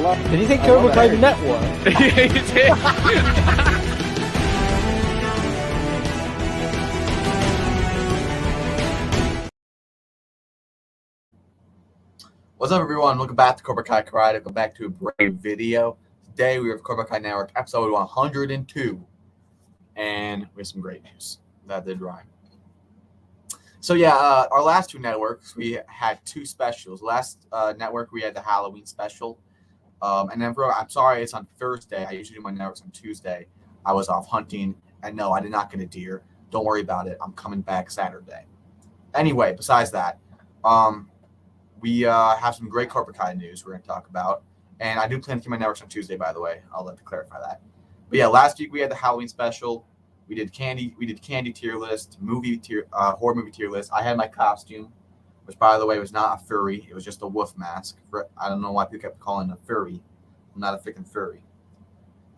Did you say Cobra Kai Network? You did. What's up, everyone? Welcome back to Cobra Kai Karate. Welcome back to a brand new video. Today we have Cobra Kai Network episode 102, and we have some great news. That did rhyme. So yeah, our last two networks, we had two specials. Last network, we had the Halloween special. And then, I'm sorry, it's on Thursday. I usually do my networks on Tuesday. I was off hunting, and no, I did not get a deer. Don't worry about it. I'm coming back Saturday. Anyway, besides that, we have some great Cobra Kai news we're going to talk about. And I do plan to keep my networks on Tuesday, by the way. I'll let to clarify that. But yeah, last week we had the Halloween special. We did candy tier list, horror movie tier list. I had my costume, which, by the way, was not a furry. It was just a wolf mask. I don't know why people kept calling it a furry. I'm not a freaking furry.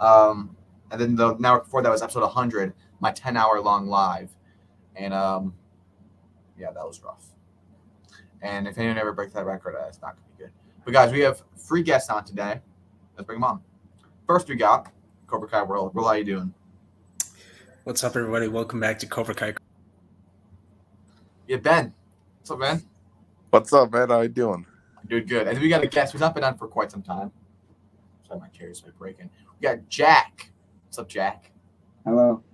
And then the network before that was episode 100, my 10-hour-long live. And yeah, that was rough. And if anyone ever breaks that record, it's not going to be good. But guys, we have free guests on today. Let's bring them on. First, we got Cobra Kai World. Will, how you doing? What's up, everybody? Welcome back to Cobra Kai. Yeah, Ben. What's up, Ben? What's up, man? How you doing? Doing good. And we got a guest who's not been on for quite some time. Sorry, my chair is breaking. We got Jack. What's up, Jack? Hello.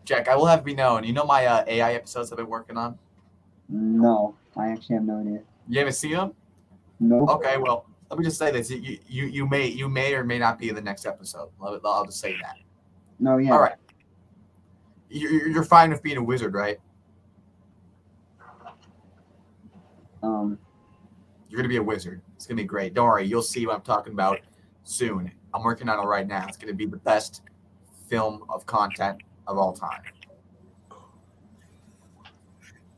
Jack, I will have you known. You know my AI episodes I've been working on? No, I actually have no idea. You haven't seen them? No. Okay, well, let me just say this. You may or may not be in the next episode. I'll just say that. No, yeah. All right. You're fine with being a wizard, right? You're going to be a wizard. It's going to be great. Don't worry. You'll see what I'm talking about soon. I'm working on it right now. It's going to be the best film of content of all time.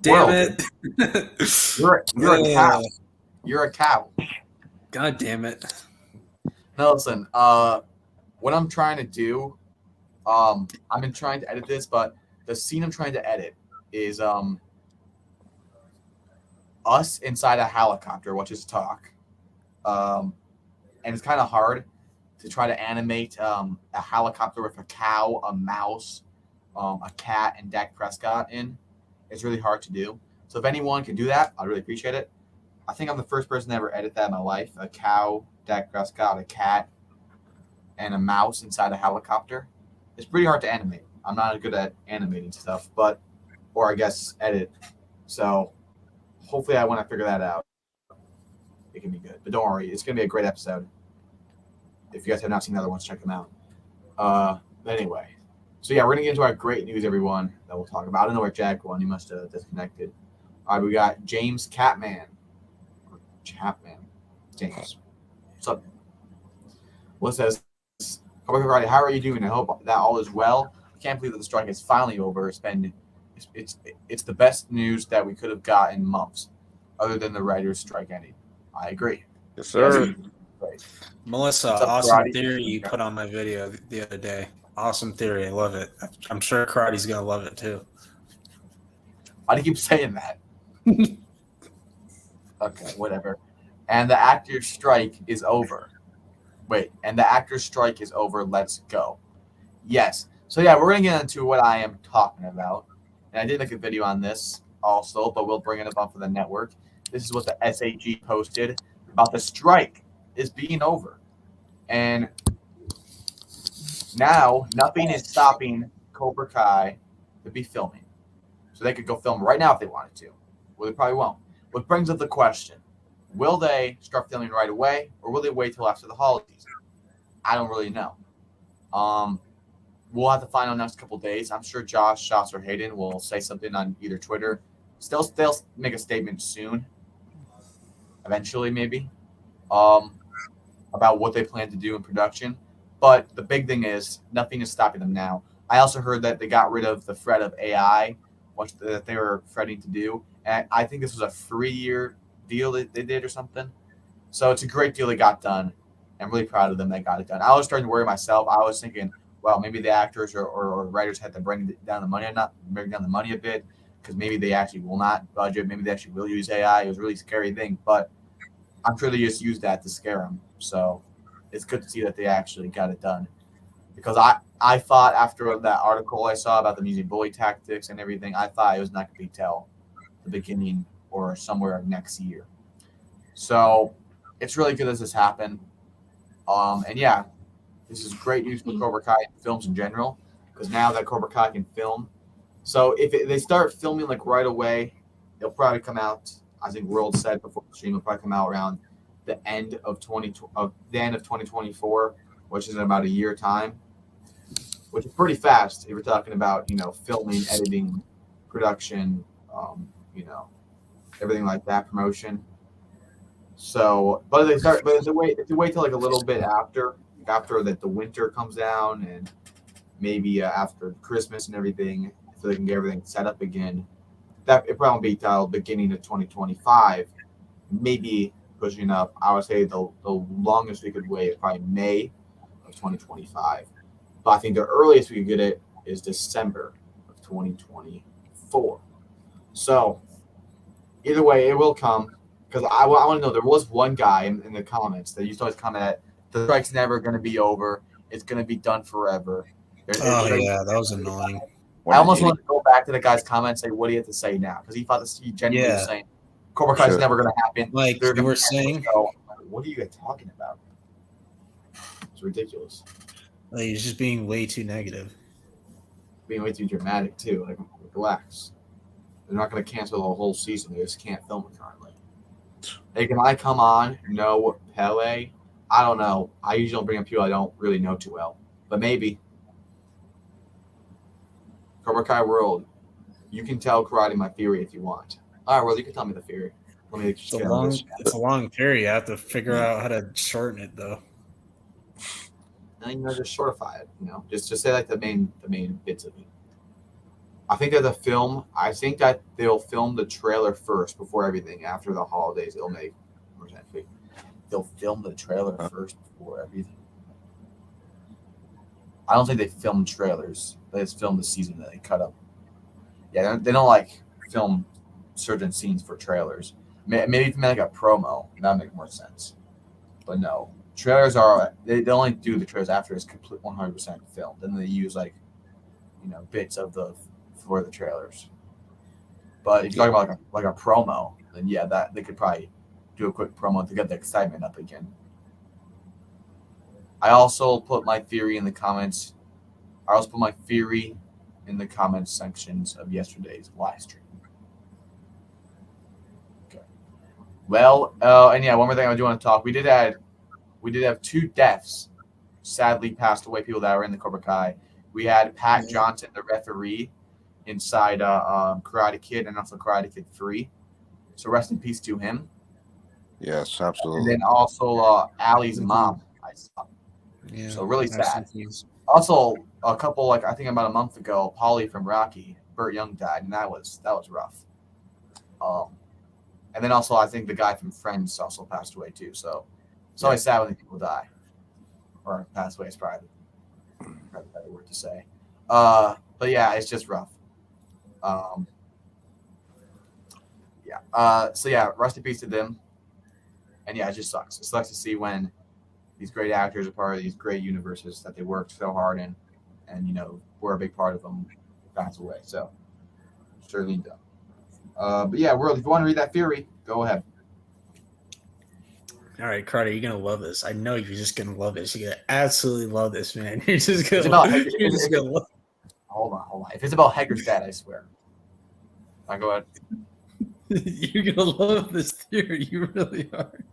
Damn it. You're a cow. You're a cow. God damn it. Now, listen. What I'm trying to do, I've been trying to edit this, but the scene I'm trying to edit is us inside a helicopter, which is talk. And it's kind of hard to try to animate a helicopter with a cow, a mouse, a cat, and Dak Prescott in. It's really hard to do. So if anyone can do that, I'd really appreciate it. I think I'm the first person to ever edit that in my life. A cow, Dak Prescott, a cat, and a mouse inside a helicopter. It's pretty hard to animate. I'm not good at animating stuff, or I guess edit. So hopefully when I figure that out, it can be good. But don't worry, it's going to be a great episode. If you guys have not seen the other ones, check them out. But anyway. So yeah, we're going to get into our great news, everyone, that we'll talk about. I don't know where Jack went. He must have disconnected. All right, we got James Chapman. James. What's up? What says, how are you doing? I hope that all is well. I can't believe that the strike is finally over. It's the best news that we could have got in months, other than the writers' strike ending. I agree. Yes, sir. Great. Melissa, What's up, awesome Karate? theory you put on my video the other day. Awesome theory. I love it. I'm sure Karate's going to love it, too. Why do you keep saying that? Okay, whatever. And the actors' strike is over. And the actors' strike is over. Let's go. Yes. So, yeah, we're going to get into what I am talking about. And I did make a video on this also, but we'll bring it up for the network. This is what the SAG posted about the strike is being over. And now nothing is stopping Cobra Kai to be filming. So they could go film right now if they wanted to. Well, they probably won't. Which brings up the question. Will they start filming right away, or will they wait till after the holidays? I don't really know. We'll have to find out next couple days. I'm sure Josh, or Hayden will say something on either Twitter. They'll make a statement soon. Eventually, maybe. About what they plan to do in production. But the big thing is nothing is stopping them now. I also heard that they got rid of the threat of AI, which that they were fretting to do. And I think this was a 3-year deal that they did or something. So it's a great deal they got done. I'm really proud of them that got it done. I was starting to worry myself. I was thinking, well, maybe the actors or writers had to bring down the money a bit, because maybe they actually will not budget. Maybe they actually will use AI. It was a really scary thing, but I'm sure they just used that to scare them. So it's good to see that they actually got it done. Because I thought after that article I saw about them using bully tactics and everything, I thought it was not going to be till the beginning or somewhere next year. So it's really good that this happened. And yeah, this is great news for Cobra Kai films in general, because now that Cobra Kai can film, so if they start filming like right away, it'll probably come out. I think World said before the stream will probably come out around the end of 2024, which is in about a year time, which is pretty fast if you're talking about filming, editing, production, everything like that, promotion. So, but if they wait till like a little bit after that the winter comes down and maybe after Christmas and everything, so they can get everything set up again, that it probably be till beginning of 2025, maybe pushing up. I would say the longest we could wait is probably May of 2025, but I think the earliest we could get it is December of 2024. So either way, it will come. Because I want to know, there was one guy in the comments that used to always comment that the strike's never going to be over. It's going to be done forever. Yeah, that was annoying. I almost want to go back to the guy's comment and say, what do you have to say now? Because he genuinely was saying, Cobra Kai's never going to happen. Like they were saying. What are you guys talking about? It's ridiculous. Like, he's just being way too negative. Being way too dramatic, too. Like, relax. They're not going to cancel the whole season. They just can't film it currently. Hey, can I come on? No, Pele? I don't know. I usually don't bring up people I don't really know too well. But maybe. Cobra Kai World. You can tell Karate my theory if you want. All right, World, you can tell me the theory. Let me just it's a long theory. I have to figure out how to shorten it, though. And just shortify it. Just say like the main bits of it. I think that they'll film the trailer first before everything. After the holidays, they'll make more sense. They'll film the trailer first before everything. I don't think they film trailers. They just film the season that they cut up. Yeah, they don't like film certain scenes for trailers. Maybe if you make like a promo, that'd make more sense. But no, trailers they only do the trailers after it's complete 100% filmed, and they use bits of for the trailers. But if you're talking about like a promo, then yeah, that they could probably do a quick promo to get the excitement up again. I also put my theory in the comments. I also put my theory in the comments sections of yesterday's live stream. Okay. Well, and yeah, one more thing I do want to talk. We did have 2 deaths. Sadly, passed away. People that were in the Cobra Kai. We had Pat Johnson, the referee, inside Karate Kid and also Karate Kid 3. So rest in peace to him. Yes, absolutely. And then also Allie's mom, I saw. Yeah, so really sad. Also, a couple, I think about a month ago, Paulie from Rocky, Burt Young died, and that was rough. And then also I think the guy from Friends also passed away too. So it's always sad when people die or pass away. Is probably a better word to say. But yeah, it's just rough. So yeah, rest in peace to them. And yeah, it just sucks. It sucks to see when these great actors are part of these great universes that they worked so hard in, and we're a big part of them, pass away. So certainly done. But yeah, World, if you want to read that theory, go ahead. All right, Carter, you're gonna love this. I know you're just gonna love this. You're gonna absolutely love this, man. You're just gonna love it. Hold on. If it's about Hector's dad, I swear. I'll go ahead. You're gonna love this theory. You really are.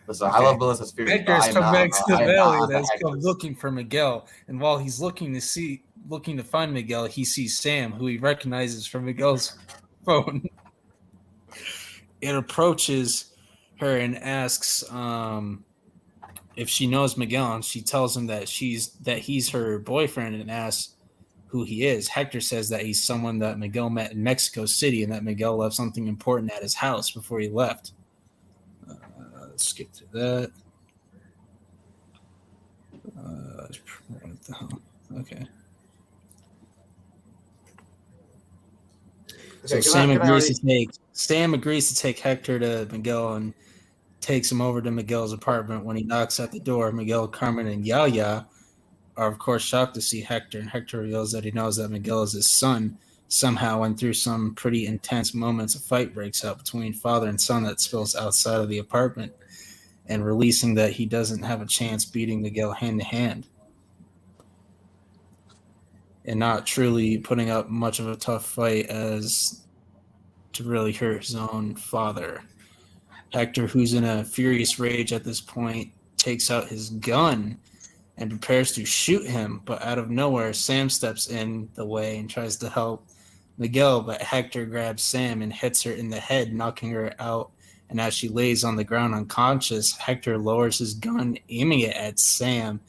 Listen, I love Melissa's theory. Hector's come back to the valley and has come looking for Miguel. And while he's looking to find Miguel, he sees Sam, who he recognizes from Miguel's phone. It approaches her and asks if she knows Miguel, and she tells him that he's her boyfriend, and asks who he is. Hector says that he's someone that Miguel met in Mexico City, and that Miguel left something important at his house before he left. Let's skip to that. What the hell? Okay. So Sam agrees to take Hector to Miguel, and takes him over to Miguel's apartment. When he knocks at the door, Miguel, Carmen, and Yaya are, of course, shocked to see Hector, and Hector reveals that he knows that Miguel is his son. Somehow, and through some pretty intense moments, a fight breaks out between father and son that spills outside of the apartment, and releasing that he doesn't have a chance beating Miguel hand to hand, and not truly putting up much of a tough fight as to really hurt his own father. Hector, who's in a furious rage at this point, takes out his gun and prepares to shoot him, but out of nowhere, Sam steps in the way and tries to help Miguel, but Hector grabs Sam and hits her in the head, knocking her out. And as she lays on the ground unconscious, Hector lowers his gun, aiming it at Sam,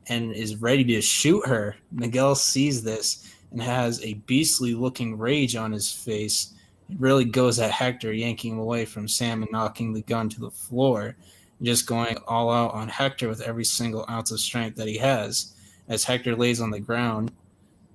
and is ready to shoot her. Miguel sees this and has a beastly-looking rage on his face. It really goes at Hector, yanking him away from Sam and knocking the gun to the floor, just going all out on Hector with every single ounce of strength that he has. As Hector lays on the ground,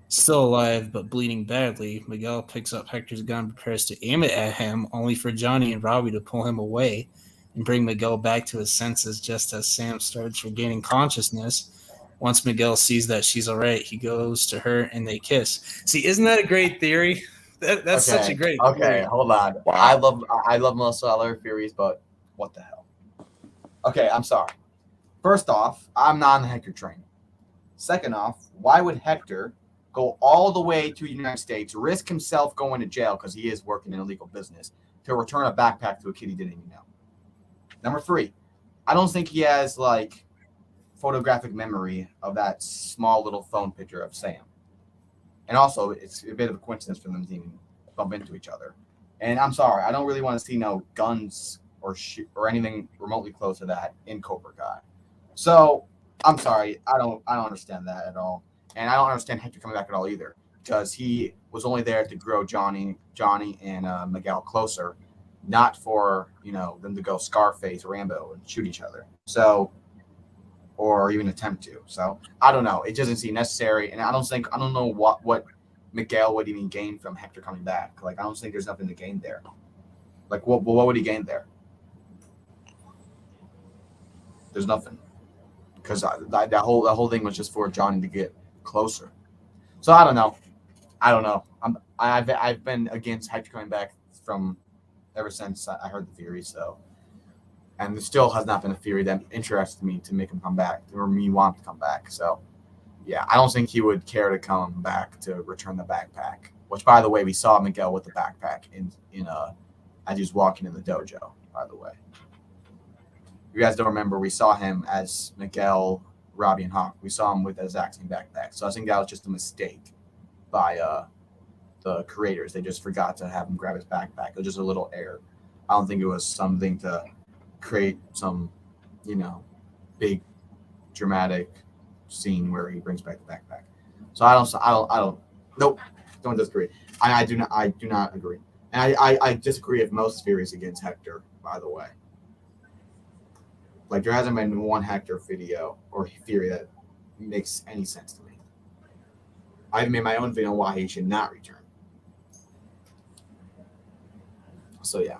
still alive but bleeding badly, Miguel picks up Hector's gun, prepares to aim it at him, only for Johnny and Robbie to pull him away and bring Miguel back to his senses just as Sam starts regaining consciousness. Once Miguel sees that she's all right, he goes to her and they kiss. See, isn't that a great theory? That's such a great theory. Hold on. Wow. I love most other theories, but what the hell? Okay, I'm sorry. First off, I'm not on the Hector train. Second off, why would Hector go all the way to the United States, risk himself going to jail because he is working in illegal business, to return a backpack to a kid he didn't even know? Number 3, I don't think he has, like, photographic memory of that small little phone picture of Sam. And also, it's a bit of a coincidence for them to even bump into each other. And I'm sorry, I don't really want to see no guns or anything remotely close to that in Cobra Kai. So, I'm sorry, I don't understand that at all. And I don't understand Hector coming back at all either, because he was only there to grow Johnny and Miguel closer, not for them to go Scarface, Rambo, and shoot each other. So, or even attempt to. So I don't know. It doesn't seem necessary, and I don't know what Miguel would even gain from Hector coming back. Like, I don't think there's nothing to gain there. Like, what would he gain there? There's nothing, because that whole thing was just for Johnny to get closer. So I don't know. I've been against Hector coming back from ever since I heard the theory. So, and there still has not been a theory that interested me to make him come back or me want to come back. So, yeah, I don't think he would care to come back to return the backpack. Which, by the way, we saw Miguel with the backpack in as he was walking in the dojo. By the way, if you guys don't remember, we saw him as Miguel, Robbie, and Hawk. We saw him with the exact same backpack. So I think that was just a mistake by the creators. They just forgot to have him grab his backpack. It was just a little error. I don't think it was something to create some, big dramatic scene where he brings back the backpack. So don't disagree. I do not agree. And I disagree with most theories against Hector, by the way. Like, there hasn't been one Hector video or theory that makes any sense to me. I've made my own video on why he should not return. So, yeah.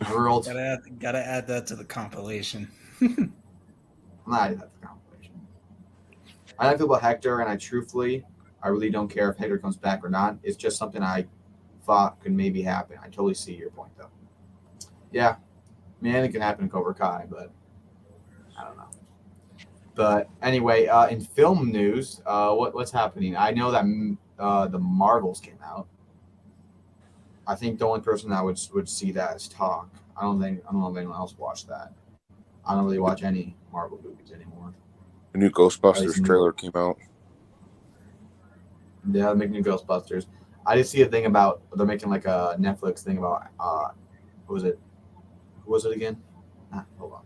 Gotta add that to the compilation. I'm not adding that to the compilation. I feel about Hector, and I really don't care if Hector comes back or not. It's just something I thought could maybe happen. I totally see your point, though. Yeah. I mean, anything can happen in Cobra Kai, but I don't know. But anyway, in film news, what's happening? I know that the Marvels came out. I think the only person that would see that is Talk. I don't know if anyone else watched that. I don't really watch any Marvel movies anymore. The new Ghostbusters trailer came out. Yeah, they're making new Ghostbusters. I did see a thing about they're making like a Netflix thing about what was it? Who was it again? Hold on.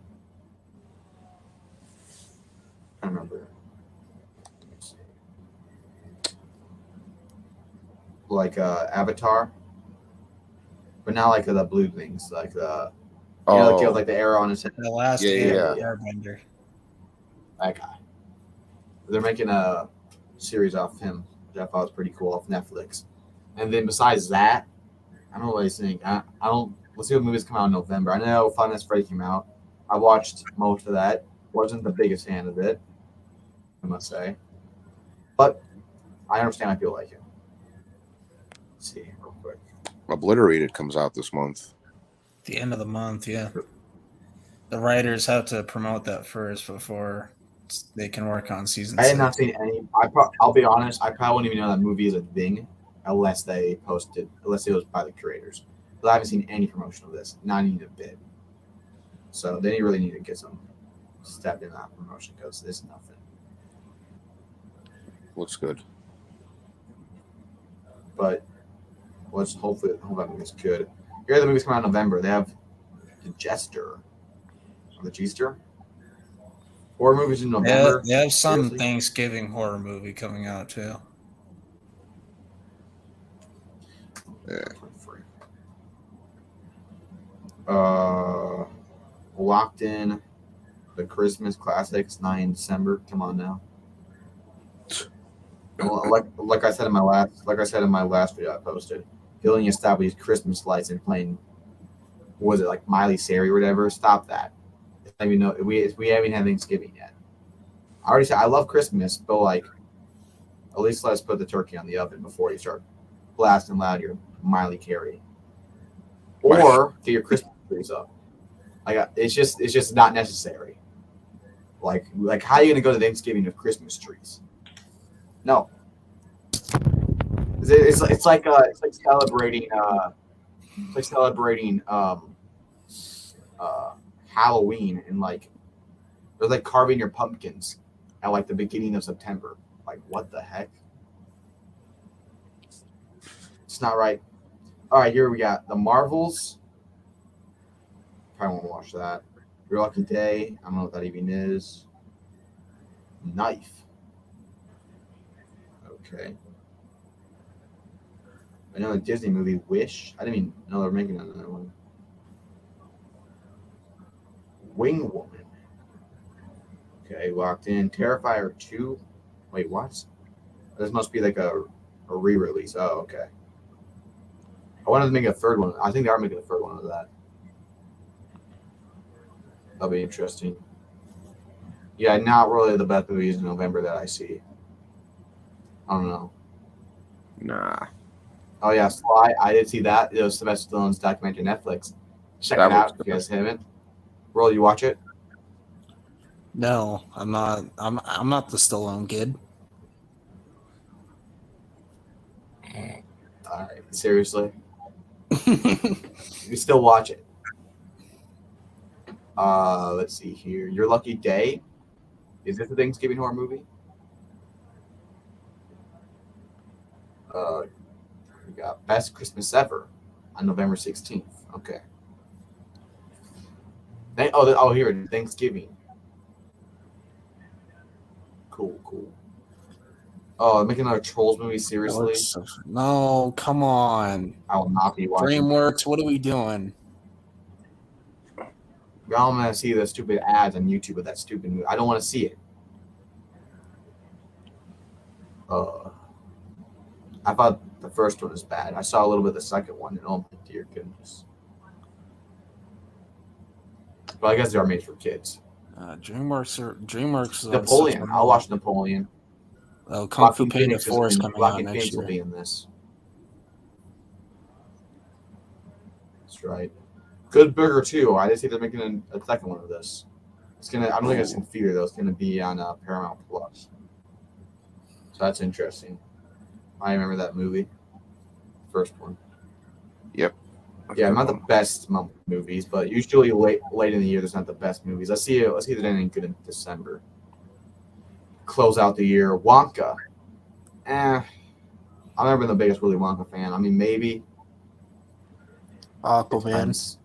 I don't remember. Like Avatar, but not like the blue things, like the like he has like the arrow on his head. The last Airbender. That guy. They're making a series off him, which I thought was pretty cool, off Netflix. And then besides that, I don't really think I don't Let's see what movies come out in November. I know Five Nights at Freddy came out. I watched most of that. Wasn't the biggest fan of it, I must say. But I understand. I feel like it. Let's see real quick. Obliterated comes out this month. The end of the month, yeah. The writers have to promote that first before they can work on season 6. I had not seen any. I'll be honest. I probably wouldn't even know that movie is a thing unless they posted, unless it was by the creators. But I haven't seen any promotion of this, not even a bit. So they really need to get some step in that promotion because there's nothing. Looks good. But let's hope that movie's good. Here are the movies coming out in November. They have The Jester. Or The Jeester. Horror movies in November. They have some Seriously? Thanksgiving horror movie coming out too. Yeah. Locked In, the Christmas classics, 9 December. Come on now. Well, like I said in my last video I posted, building established Christmas lights and playing, what was it, like Miley Cyrus or whatever? Stop that. I mean, no, we haven't had Thanksgiving yet. I already said I love Christmas, but like, at least let's put the turkey on the oven before you start blasting loud your Miley Carey, or get your Christmas trees up. Like, it's just not necessary. Like how are you gonna go to Thanksgiving with Christmas trees? No. It's like celebrating Halloween, and like they're like carving your pumpkins at like the beginning of September. Like, what the heck? It's not right. All right, here we got The Marvels. Probably won't watch that. Your Lucky Day. I don't know what that even is. Knife. Okay. Another Disney movie, Wish. I didn't even know they were making another one. Wing Woman. Okay, Locked In. Terrifier 2. Wait, what? This must be like a re-release. Oh, okay. I wanted to make a third one. I think they are making a third one of that. That'll be interesting. Yeah, not really the best movies in November that I see. I don't know. Nah. Oh yeah, Sly. I did see that. It was Sylvester Stallone's documentary on Netflix. Check That it out looks if you guys haven't. Roll, you watch it? No, I'm not. I'm not the Stallone kid. All right, seriously, you still watch it? Let's see here. Your Lucky Day. Is this a Thanksgiving horror movie? We got Best Christmas Ever on November 16th. Okay. Here it is. Thanksgiving. Cool. Oh, making another Trolls movie? Seriously? No, come on. I will not be watching. DreamWorks, what are we doing? I'm gonna see the stupid ads on YouTube of that stupid movie. I don't want to see it. I thought the first one was bad. I saw a little bit of the second one, and oh my dear goodness. But I guess they are made for kids. DreamWorks. Napoleon. I'll watch Napoleon. Oh, Kung Fu Panda 4 is coming out Joaquin next Phoenix year. will be in this. That's right. Good Burger 2. I just see they're making a second one of this. It's gonna. I don't think it's in theater though. It's gonna be on Paramount Plus. So that's interesting. I remember that movie. First one. Yep. Yeah, not the best movies, but usually late in the year, there's not the best movies. Let's see if there's anything good in December. Close out the year. Wonka. I've never been the biggest Willy Wonka fan. I mean, maybe. Aquaman.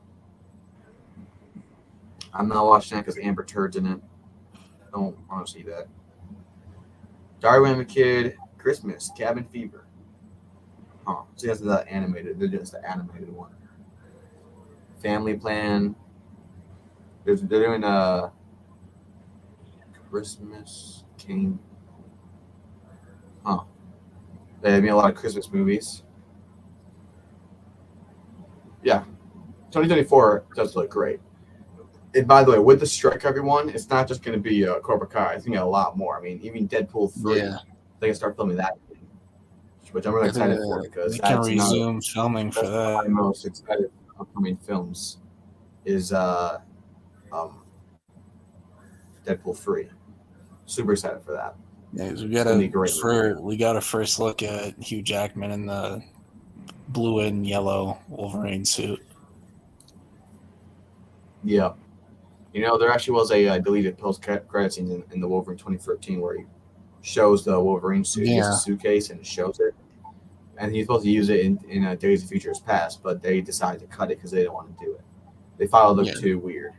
I'm not watching that because Amber Turd's in it. Don't want to see that. Darwin and the Kid. Christmas. Cabin Fever. Huh. See, that's the animated. They're just the animated one. Family Plan. They're doing a Christmas King. Huh. They made a lot of Christmas movies. Yeah. 2024 does look great. And by the way, with the strike, everyone, it's not just going to be Cobra Kai. It's going to be a lot more. I mean, even Deadpool 3, they can start filming that, which I'm really excited for because we can resume filming for that. One of my most excited upcoming films is Deadpool 3. Super excited for that. Yeah, we got a first look at Hugh Jackman in the blue and yellow Wolverine suit. Yeah. You know, there actually was a deleted post-credit scene in the Wolverine 2013 where he shows the Wolverine suit, he has a suitcase, and it shows it. And he's supposed to use it in Days of Futures Past, but they decided to cut it because they didn't want to do it. They thought it looked too weird.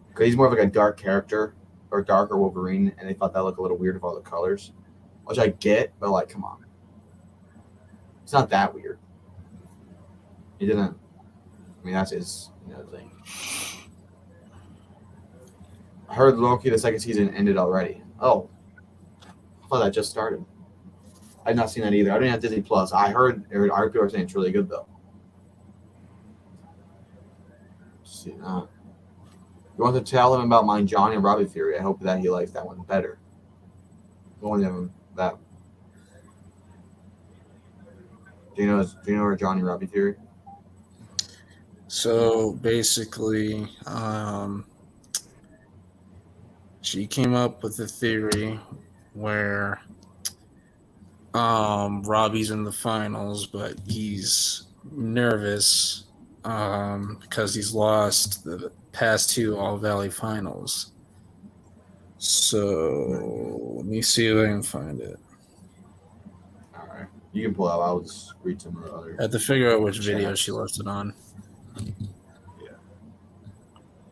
Because he's more of like a dark character, or darker Wolverine, and they thought that looked a little weird with all the colors. Which I get, but like, come on. It's not that weird. He didn't. I mean, that's his thing. I heard Loki, the second season, ended already. Oh. I thought that just started. I've not seen that either. I didn't have Disney Plus. I heard people are saying it's really good, though. Let's see. You want to tell him about my Johnny and Robbie theory? I hope that he likes that one better. One of them, that. Do you know our Johnny and Robbie theory? So basically, she came up with a theory where Robbie's in the finals, but he's nervous because he's lost the past two All Valley finals. So let me see if I can find it. All right, you can pull out. I'll just read some of the other. I have to figure out which video she left it on.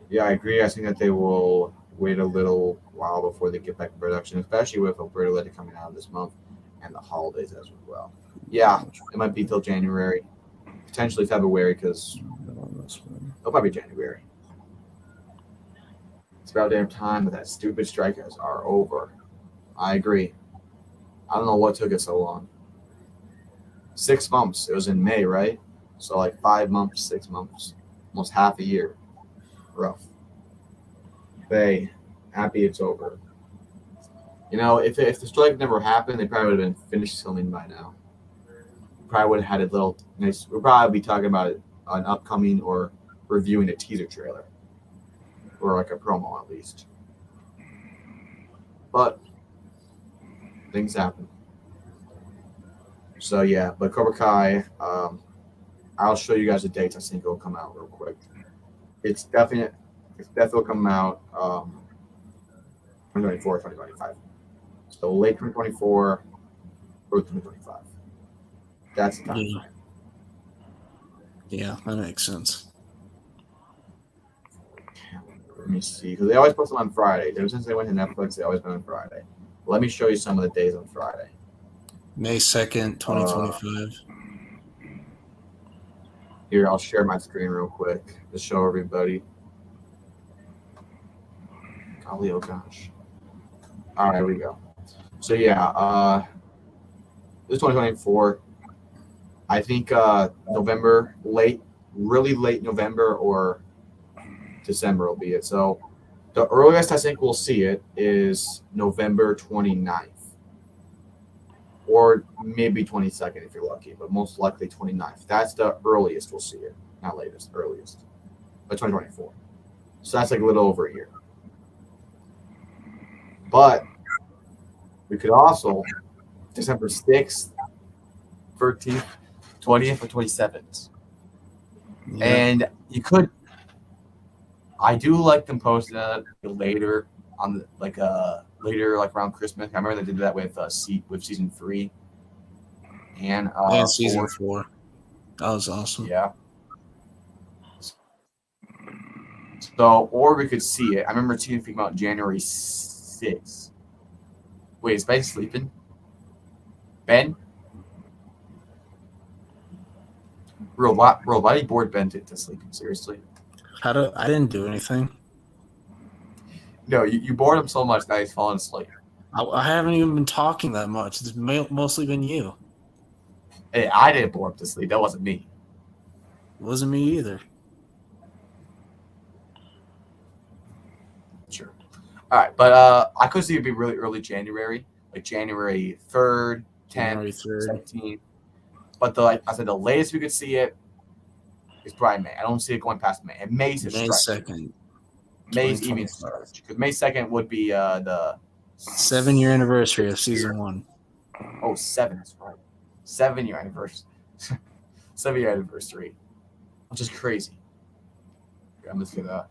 Yeah, I agree. I think that they will wait a little while before they get back to production, especially with Alberto Letter coming out this month and the holidays as well. Yeah, it might be till January, potentially February, because it'll probably be January. It's about damn time that stupid strikers are over. I agree. I don't know what took it so long. 6 months. It was in May, right? So like 5 months, 6 months, almost half a year. Rough. They happy it's over. You know, if the strike never happened, they probably would have been finished filming by now. Probably would have had a little nice. We'll probably be talking about it on upcoming or reviewing a teaser trailer or like a promo at least. But things happen. So yeah, but Cobra Kai, I'll show you guys the dates. I think it'll come out real quick. It's definitely coming out 2024, 2025. So late 2024, early 2025. That's the time. Yeah, that makes sense. Let me see, because they always post them on Friday. Ever since they went to Netflix, they always been on Friday. Let me show you some of the days on Friday. May 2nd, 2025. Here, I'll share my screen real quick to show everybody. Golly, oh gosh. All right, here we go. So yeah, this is 2024. I think November, really late November or December will be it. So the earliest I think we'll see it is November 29th. Or maybe 22nd if you're lucky, but most likely 29th. That's the earliest we'll see it. Not latest, earliest. But 2024. So that's like a little over a year. But we could also December 6th, 13th, 20th, or 27th. Yeah. And you could. I do like them posting that later on the later around Christmas. I remember they did that with season 3 and season 4. That was awesome. Yeah. So, or we could see it. I remember seeing it came out January 6th. Wait, is Ben sleeping? Ben? Bro, why did you board Ben to sleeping? Seriously? I didn't do anything. No, you bored him so much that he's falling asleep. I haven't even been talking that much. It's mostly been you. Hey, I didn't bore him to sleep. That wasn't me. It wasn't me either. All right, but I could see it be really early January, like January 3rd, 10th, January 3rd. 17th. But like I said, the latest we could see it is probably May. I don't see it going past May. And May's a May stretch. 2nd. May's even a 2025. stretch. Because May 2nd would be the 7-year anniversary of season 1. Oh, 7, that's right. 7-year anniversary. 7-year anniversary. Which is crazy. Okay, I'm just gonna.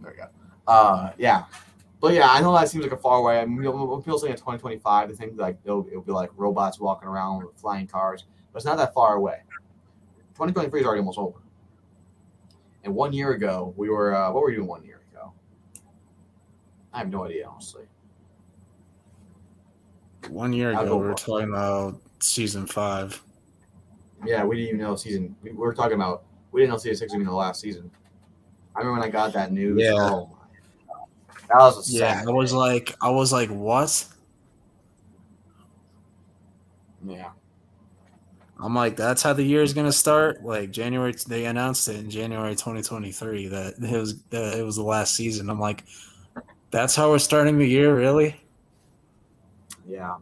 There we go. Yeah. But yeah, I know that seems like a far away. I mean, people saying in 2025, they think like it'll be like robots walking around with flying cars, but it's not that far away. 2023 is already almost over. And 1 year ago, we were what were we doing 1 year ago? I have no idea, honestly. 1 year I'll ago, go we were look. talking about season 5. Yeah, we didn't even know season. We were talking about. We didn't know season 6 would be the last season. I remember when I got that news. Yeah. Oh my, that was a Yeah, sad. I was like, what? Yeah. I'm like, that's how the year is gonna start. Like January, they announced it in January 2023 that it was the last season. I'm like, that's how we're starting the year, really? Yeah.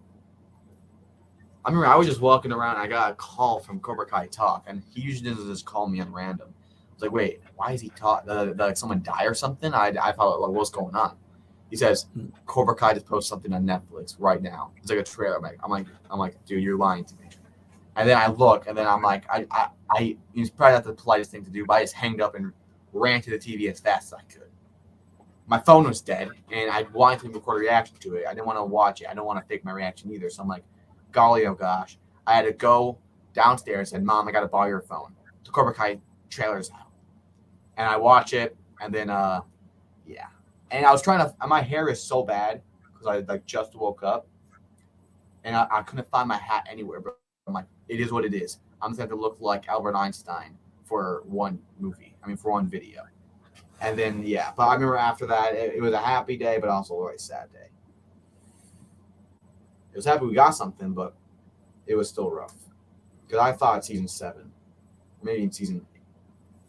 I remember I was just walking around. And I got a call from Cobra Kai Talk, and he usually doesn't just call me on random. I was like, wait, why is he talking? Like someone die or something? I thought, like, what's going on? He says, Cobra Kai just posted something on Netflix right now. It's like a trailer. I'm like, dude, you're lying to me. And then I look, and then I'm like, it's probably not the politest thing to do, but I just hanged up and ran to the TV as fast as I could. My phone was dead, and I wanted to record a reaction to it. I didn't want to watch it. I don't want to fake my reaction either. So I'm like, golly, oh gosh. I had to go downstairs and, Mom, I got to borrow your phone. The Cobra Kai trailer's out. And I watch it, and then, yeah. And I was trying to, my hair is so bad because I like just woke up, and I couldn't find my hat anywhere. But I'm like, it is what it is. I'm just going to look like Albert Einstein for one video. And then, yeah. But I remember after that, it was a happy day, but also a very sad day. It was happy we got something, but it was still rough. Because I thought season 7, maybe season 8.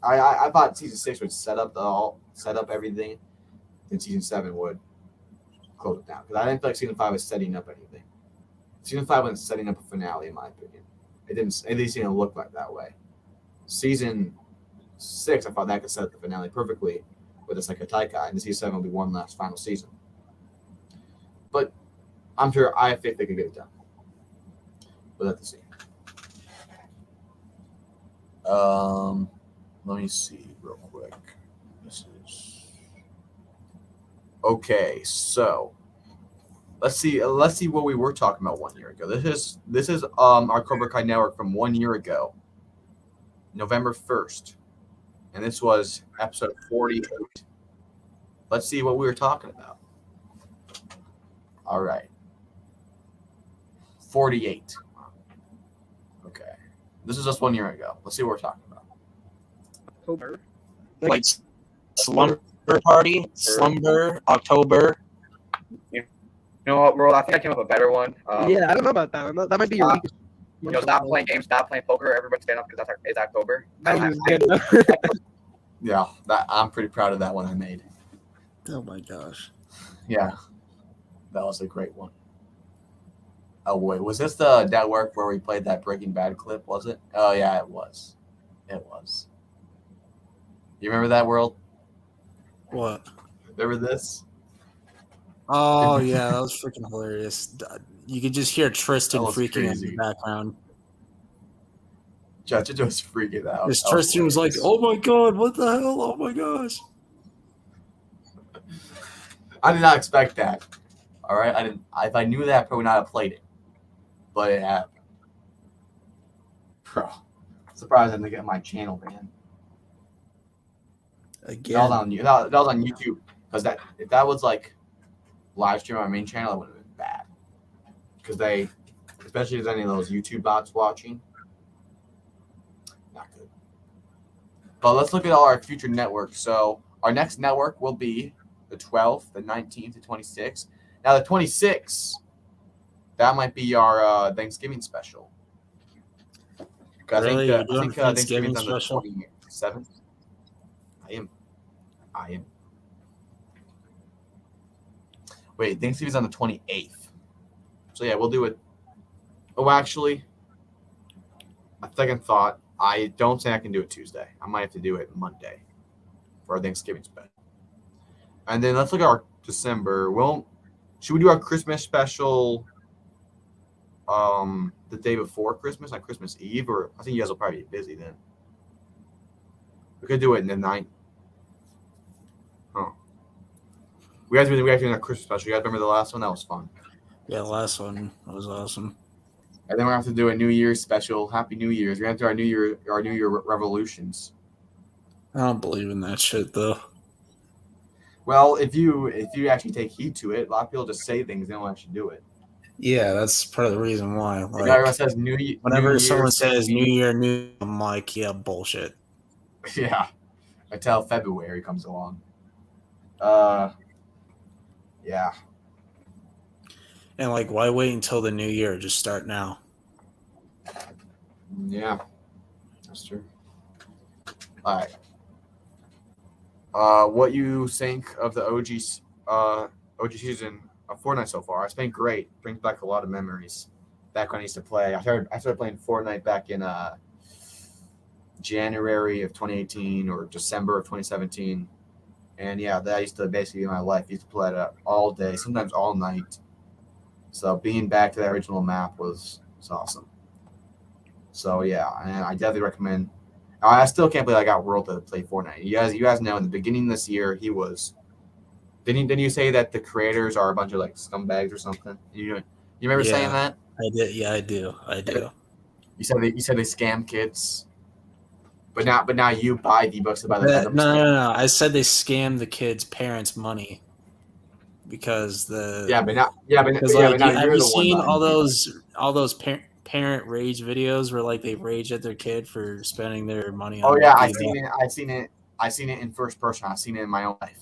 I thought season 6 would set up everything. Then season 7 would close it down. Because I didn't feel like season 5 was setting up anything. Season 5 was setting up a finale, in my opinion. It didn't look like that way. Season 6, I thought that could set up the finale perfectly with a Sekai guy, and season 7 will be one last final season. But I'm sure I have faith they could get it done. We'll have to see. Let me see real quick. This is okay. So let's see what we were talking about 1 year ago. This is our Cobra Kai network from 1 year ago, November 1st, and this was episode 48. Let's see what we were talking about. All right. 48. Okay. This is just 1 year ago. Let's see what we're talking about. October. Like slumber party, slumber, October. You know what, World? I think I came up with a better one. Yeah, I don't know about that one. That might be your weakest. You know, stop playing games, stop playing poker. Everybody stand up because it's October. That was good. Yeah, I'm pretty proud of that one I made. Oh my gosh. Yeah, that was a great one. Oh wait, was this the network where we played that Breaking Bad clip? Was it? Oh yeah, it was. It was. You remember that, World? What? Remember this? Oh yeah, that was freaking hilarious. You could just hear Tristan That was freaking out in crazy. the background. Judge was freaking out. Because That Tristan was like, hilarious. "Oh my god, what the hell? Oh my gosh!" I did not expect that. All right, I didn't. If I knew that, I probably not have played it, but it happened. Bro, surprised I didn't get my channel banned. Again, That was on YouTube because if that was like live stream on my main channel, it would have been bad. Because especially if there's any of those YouTube bots watching, not good. But let's look at all our future networks. So our next network will be the 12th, the 19th, the 26th. Now the 26th, that might be our Thanksgiving special. Really? You're doing Thanksgiving's Thanksgiving on the special? 27th. I am. Wait, Thanksgiving's on the 28th. So yeah, we'll do it. Oh, actually, a second thought. I don't think I can do it Tuesday. I might have to do it Monday for our Thanksgiving spend. And then let's look at our December. Should we do our Christmas special the day before Christmas, like Christmas Eve? Or I think you guys will probably be busy then. We could do it in the night. Oh. We guys doing a Christmas special. You guys remember the last one? That was fun. Yeah, the last one was awesome. And then we're gonna have to do a New Year's special. Happy New Year's. We're gonna do our New Year revolutions. I don't believe in that shit though. Well, if you actually take heed to it, a lot of people just say things, they don't actually do it. Yeah, that's part of the reason why. Like, everyone says New Year. Whenever someone says New Year, I'm like, yeah, bullshit. Yeah, until February comes along. Yeah. And like, why wait until the new year? Just start now. Yeah, that's true. All right. What you think of the OG season of Fortnite so far? It's been great. Brings back a lot of memories. Back when I used to play, I started playing Fortnite back in January of 2018 or December of 2017, and yeah, that used to basically be my life. I used to play it all day, sometimes all night. So being back to that original map was awesome. So yeah, and I definitely recommend. I still can't believe I got World to play Fortnite. You guys know in the beginning of this year he was. Didn't you say that the creators are a bunch of like scumbags or something? You remember saying that? I did. Yeah, I do. You said they scam kids. But now you buy V-Bucks to buy the No. I said they scammed the kids' parents' money because have you seen all those parent rage videos where like they rage at their kid for spending their money on? Oh yeah, I've seen it in first person. I've seen it in my own life.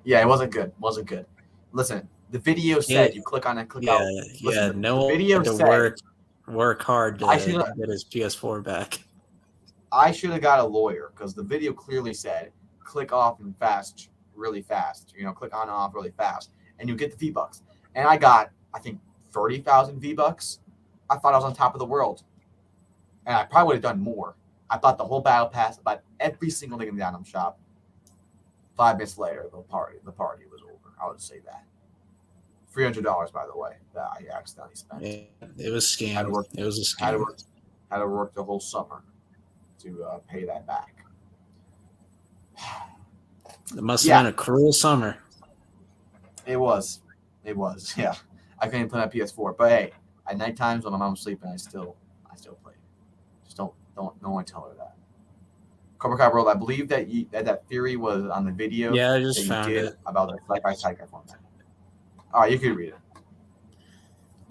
Yeah, it wasn't good. Listen, the video said you click on it, click out. Listen, no video to said work hard to get his PS4 back. I should have got a lawyer because the video clearly said click off and fast, really fast. Click on and off really fast, and you get the V-Bucks. And I got, I think, 30,000 V-Bucks. I thought I was on top of the world, and I probably would have done more. I bought the whole battle pass, about every single thing in the item shop. 5 minutes later, the party was over. I would say that. $300, by the way, that I accidentally spent. It was scam. It was a scam. Had to work the whole summer to pay that back. It must have been a cruel summer. It was, yeah. I couldn't play my PS4, but hey, at night times when my mom's sleeping, I still play. Just don't no one tell her that. Cobra Kai World, I believe that theory was on the video. Yeah, I just found it about the side-by-side format. All right, you can read it.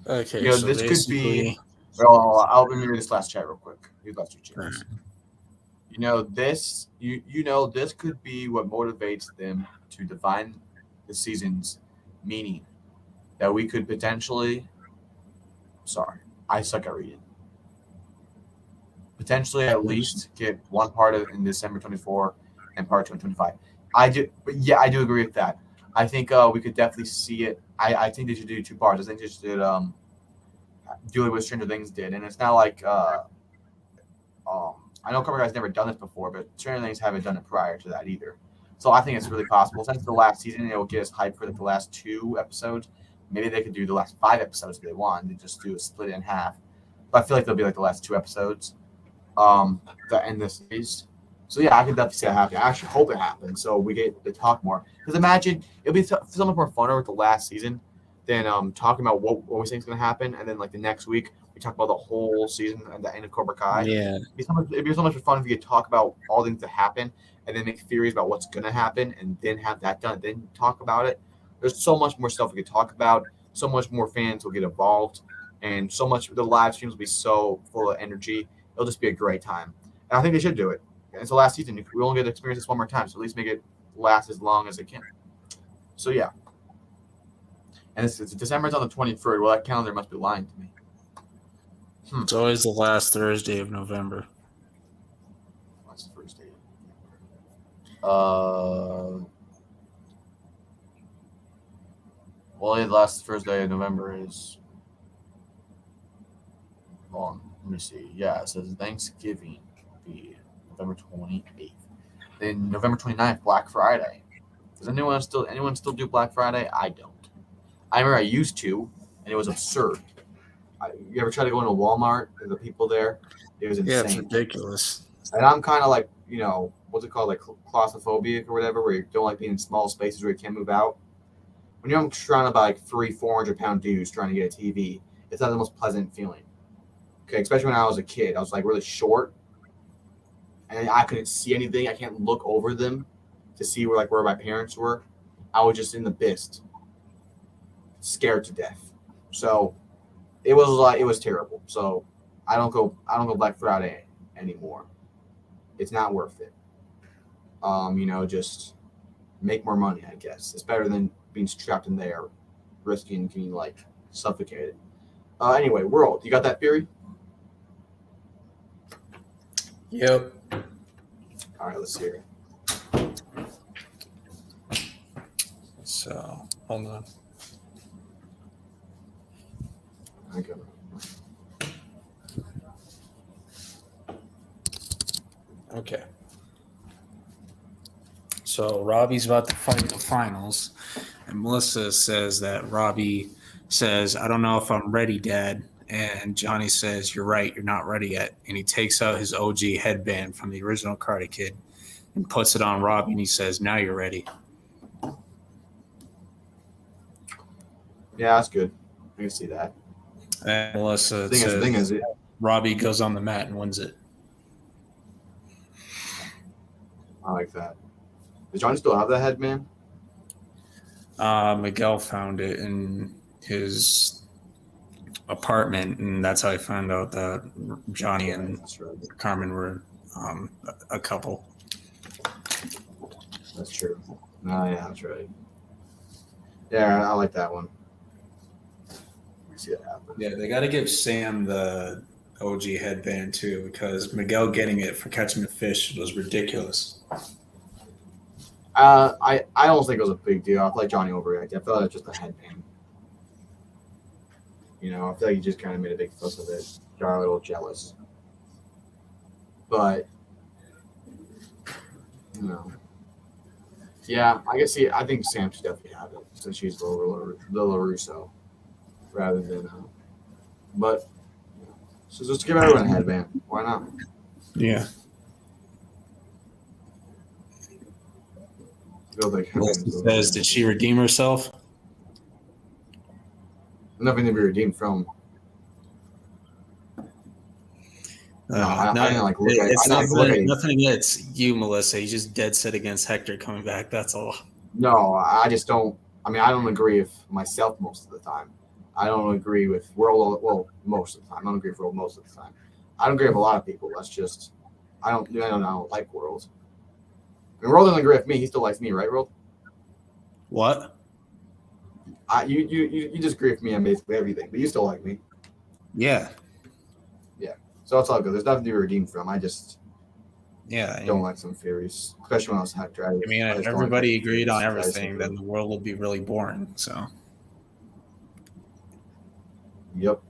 Okay, so this could be. Well, I'll read this last chat real quick. These last two chats. Right. This could be what motivates them to define the season's meaning. That we could potentially. Sorry, I suck at reading. Potentially, at least get one part of in December 24 and part 2 in 25. I do agree with that. I think we could definitely see it. I think they should do 2 parts. I think they should do it what Stranger Things did, and it's not like I know Cobra Kai's never done this before, but Stranger Things haven't done it prior to that either. So I think it's really possible. Since the last season, it will get us hyped for the last 2 episodes. Maybe they could do the last 5 episodes if they want. They just do a split it in half. But I feel like they'll be like the last 2 episodes that end this series. So yeah, I can definitely see that happen. I actually hope it happens so we get to talk more. Because imagine it'll be so much more funner with the last season than talking about what we think is going to happen, and then like the next week we talk about the whole season and the end of Cobra Kai. Yeah, it'd be so much fun if you could talk about all things that happen and then make theories about what's going to happen and then have that done, then talk about it. There's so much more stuff we could talk about. So much more fans will get involved, and so much the live streams will be so full of energy. It'll just be a great time, and I think they should do it. It's the last season. We only get to experience this one more time, so at least make it last as long as it can. So yeah. And it's December's on the 23rd. Well, that calendar must be lying to me. It's always the last Thursday of November. Last Thursday. Well, the last Thursday of November is. Hold on, let me see. Yeah, it says Thanksgiving be November 28th. Then November 29th, Black Friday. Does anyone still do Black Friday? I don't. I remember I used to, and it was absurd. You ever try to go into Walmart and the people there? It was insane. Yeah, it's ridiculous. And I'm kind of like, what's it called, like claustrophobic or whatever, where you don't like being in small spaces where you can't move out. When you're surrounded by like 400-pound dudes trying to get a TV, it's not the most pleasant feeling. Okay, especially when I was a kid. I was like really short, and I couldn't see anything. I can't look over them to see where my parents were. I was just in the abyss, scared to death. So it was terrible. So I don't go Black Friday anymore. It's not worth it. Just make more money, I guess. It's better than being trapped in there, risking being like suffocated. Anyway, world, you got that theory? Yep. All right, let's hear it. So hold on. Okay. Okay. So Robbie's about to fight the finals, and Melissa says that Robbie says, "I don't know if I'm ready, Dad." And Johnny says, "You're right, you're not ready yet." And he takes out his OG headband from the original Karate Kid and puts it on Robbie, and he says, "Now you're ready." Yeah, that's good. I can see that. And Melissa The says, thing is, Robbie goes on the mat and wins it. I like that. Does Johnny still have that head, man? Miguel found it in his apartment, and that's how I found out that Johnny and That's right. Carmen were a couple. That's true. Oh, yeah, that's right. Yeah, I like that one. I see that happen. Yeah, they got to give Sam the OG headband too, because Miguel getting it for catching the fish was ridiculous. I don't think it was a big deal. I feel like Johnny overreacted. I felt like it was just a headband. I feel like he just kind of made a big fuss of it. Got a little jealous. But, yeah, I think Sam should definitely have it since she's the LaRusso rather than, but, so just give everyone a headband. Why not? Yeah. Melissa says, did she redeem herself? Nothing to be redeemed from. I didn't like look at it. It's nothing against you, Melissa. He's just dead set against Hector coming back. That's all. No, I just don't. I don't agree with myself most of the time. I don't agree with World. Well, most of the time. I don't agree with World most of the time. I don't agree with a lot of people. That's just. I don't like World. World doesn't agree with me. He still likes me, right, World? What? You just agree with me on basically everything, but you still like me. Yeah. So it's all good. There's nothing to be redeemed from. I just don't like some theories, especially when I was Hector. If everybody agreed on everything, then the world would be really boring. So. Yep.